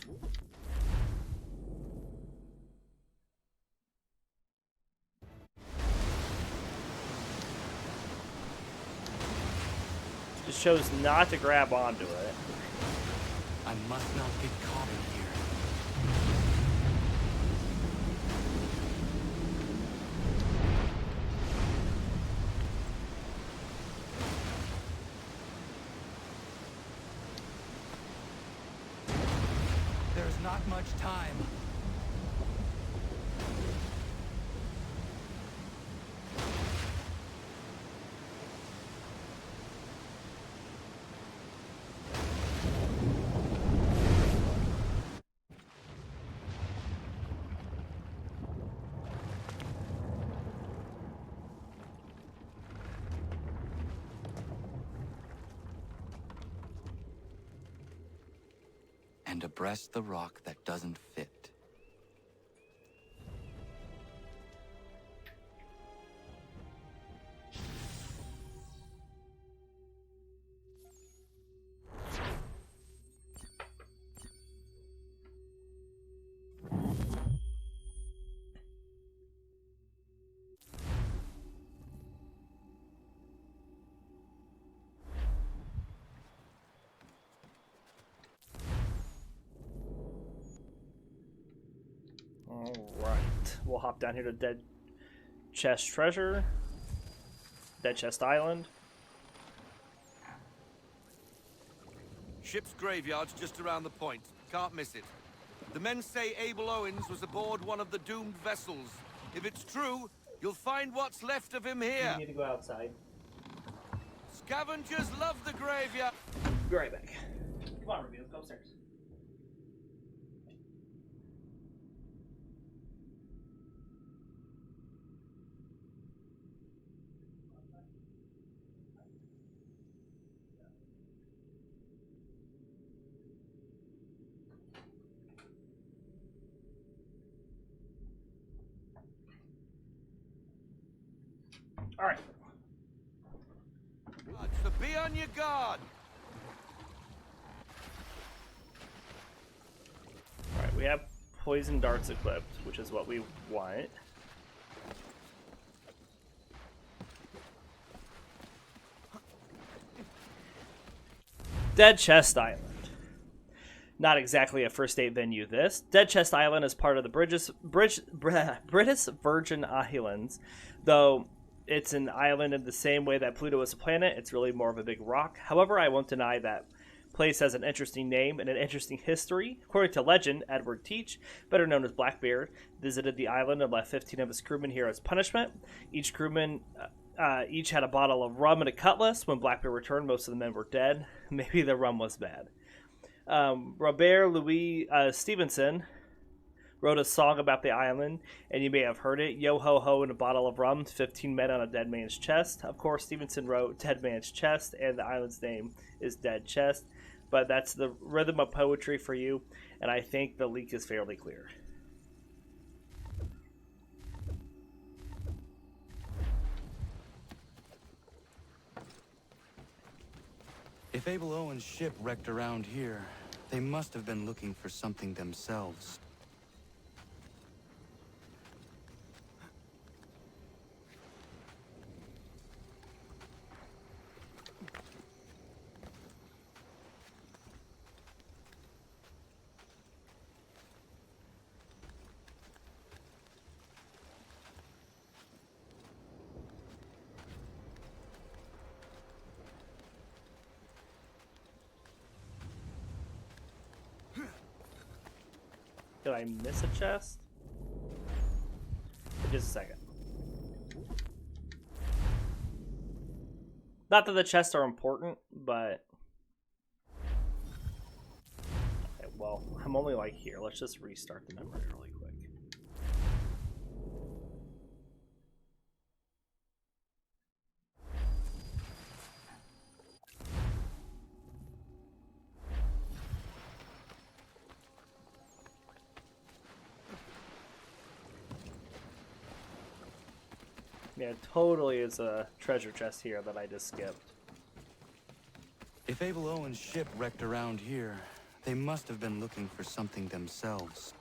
Just chose not to grab onto it. I must not get caught in here. There's not much time. And abreast the rock that doesn't fit. Alright. We'll hop down here to Dead Chest Treasure. Dead Chest Island. Ship's graveyard's just around the point. Can't miss it. The men say Abel Owens was aboard one of the doomed vessels. If it's true, you'll find what's left of him here. You need to go outside. Scavengers love the graveyard. Be right back. Come on, Ruby, let's go upstairs. Alright. so be on your guard. Alright, we have poison darts equipped, which is what we want. Dead Chest Island. Not exactly a first date venue, this. Dead Chest Island is part of the British Virgin Islands. Though it's an island in the same way that Pluto is a planet, it's really more of a big rock. However, I won't deny that place has an interesting name and an interesting history. According to legend, Edward Teach, better known as Blackbeard, visited the island and left 15 of his crewmen here as punishment. Each crewman each had a bottle of rum and a cutlass. When Blackbeard returned, most of the men were dead. Maybe the rum was bad. Robert Louis Stevenson wrote a song about the island, and you may have heard it. Yo ho ho and a bottle of rum, 15 men on a dead man's chest. Of course, Stevenson wrote Dead Man's Chest, and the island's name is Dead Chest. But that's the rhythm of poetry for you, and I think the leak is fairly clear. If Abel Owen's ship wrecked around here, they must have been looking for something themselves. Did I miss a chest? Just a second. Not that the chests are important, but... Okay, well, I'm only like here. Let's just restart the memory really quick. Yeah, totally is a treasure chest here that I just skipped. If Abel Owen's ship wrecked around here, they must have been looking for something themselves.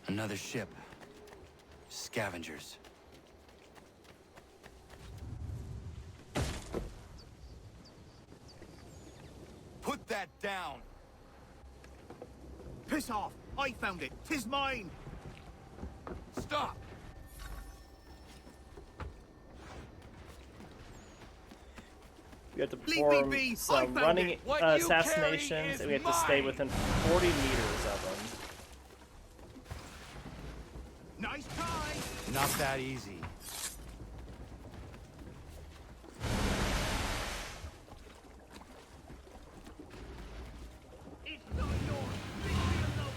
Another ship. Scavengers. Put that down! Piss off! I found it! 'Tis mine! Stop! We have to Leave me perform be. I some found running it. What you assassinations, carry is and we have to stay mine. within 40 meters of them. Nice try! Not that easy. It's not yours! Leave me alone!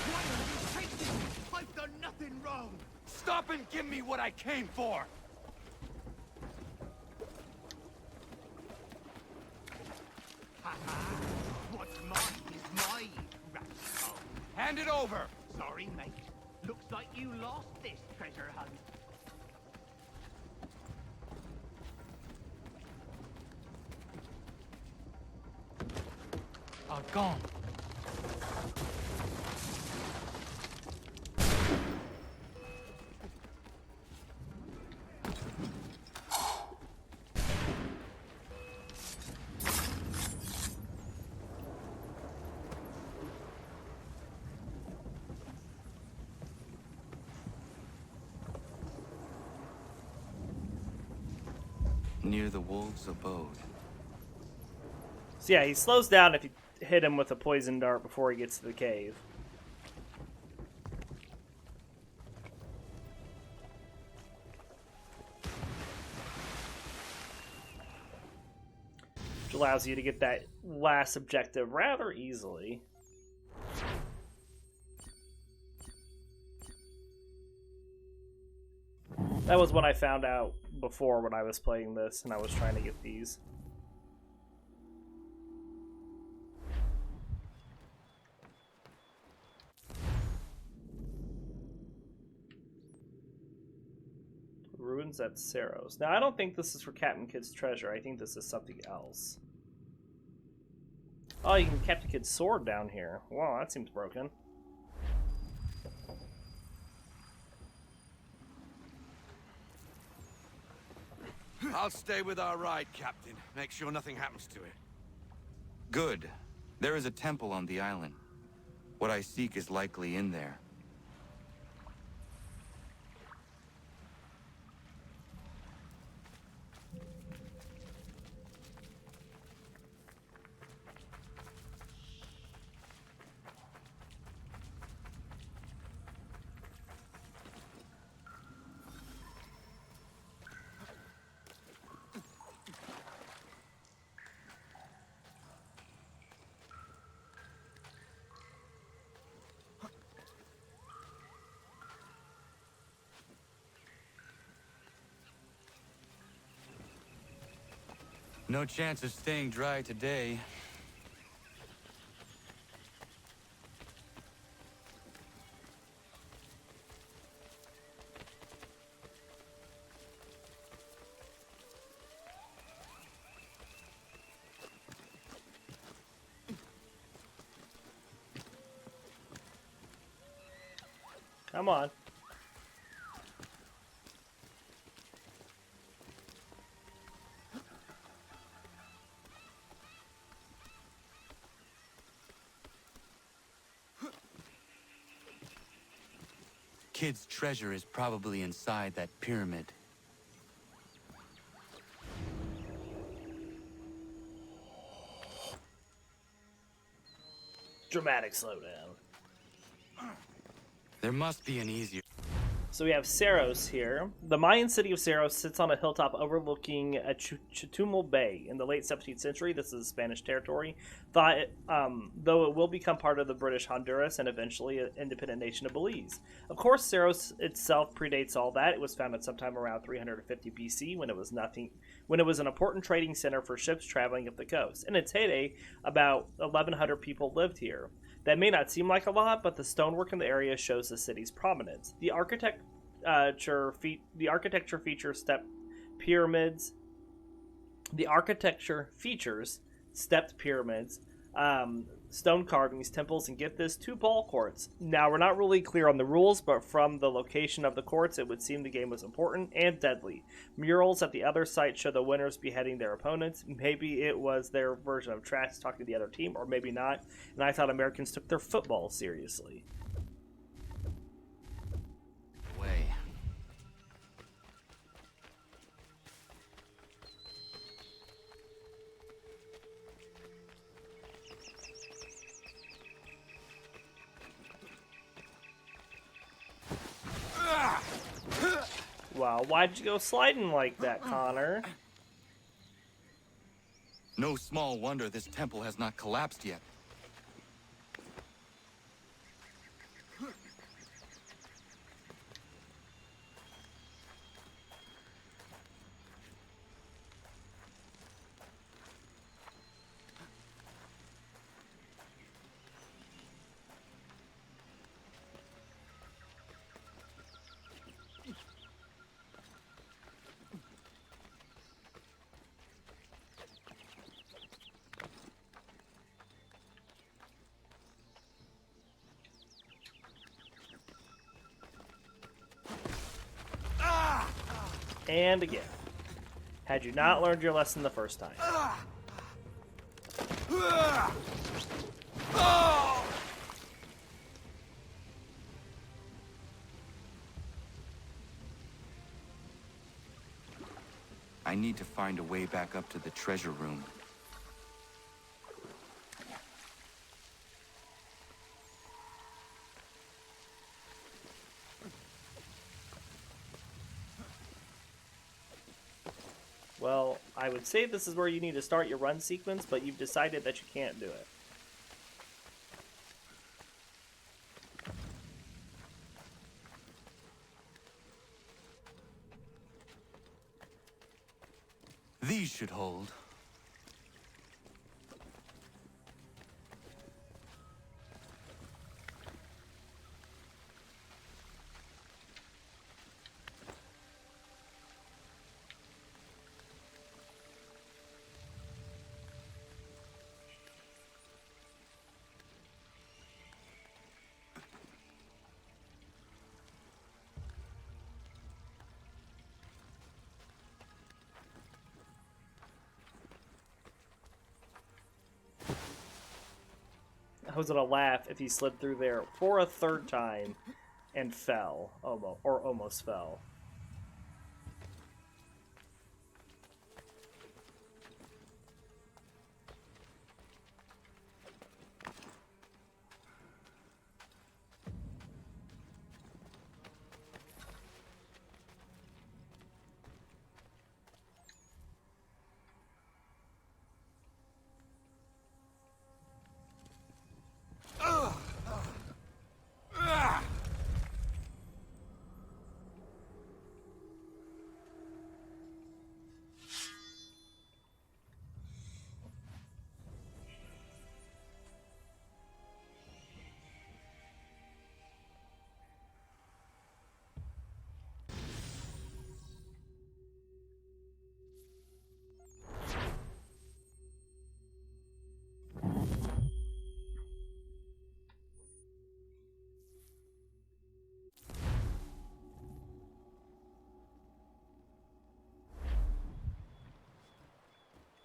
Why are you chasing me? I've done nothing wrong! Stop and give me what I came for! What's mine is mine, rascal. Hand it over! Sorry, mate. Looks like you lost this treasure hunt. Gone. Near the wolves' abode. So yeah, he slows down if you hit him with a poison dart before he gets to the cave. which allows you to get that last objective rather easily. That was what I found out before when I was playing this and I was trying to get these. Ruins at Saros. Now, I don't think this is for Captain Kidd's treasure. I think this is something else. Oh, you can Captain Kidd's sword down here. Wow, that seems broken. I'll stay with our ride, Captain. Make sure nothing happens to it. Good. There is a temple on the island. What I seek is likely in there. No chance of staying dry today. Come on. Kidd's treasure is probably inside that pyramid. Dramatic slowdown. There must be an easier... So we have Saros here. The Mayan city of Saros sits on a hilltop overlooking a Chetumal Bay. In the late 17th century, this is Spanish territory, though it will become part of the British Honduras and eventually an independent nation of Belize. Of course, Saros itself predates all that. It was founded sometime around 350 BC when it was an important trading center for ships traveling up the coast. In its heyday, about 1,100 people lived here. That may not seem like a lot, but the stonework in the area shows the city's prominence. The architecture features stepped pyramids. The architecture features stepped pyramids, stone carvings, temples, and get this, 2 ball courts. Now, we're not really clear on the rules, but from the location of the courts, it would seem the game was important and deadly. Murals at the other site show the winners beheading their opponents. Maybe it was their version of trash talking to the other team, or maybe not. And I thought Americans took their football seriously. Way. Wow, why'd you go sliding like that, Connor? No small wonder this temple has not collapsed yet. And again. Had you not learned your lesson the first time. I need to find a way back up to the treasure room. Well, I I would say this is where you need to start your run sequence, but you've decided that you can't do it. These should hold. I was gonna laugh if he slid through there for a third time and fell, almost fell.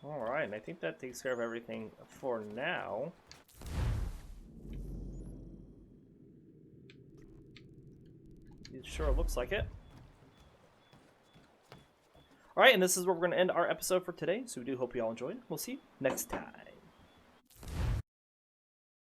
Alright, and I think that takes care of everything for now. It sure looks like it. Alright, and this is where we're going to end our episode for today, so we do hope you all enjoyed. We'll see you next time.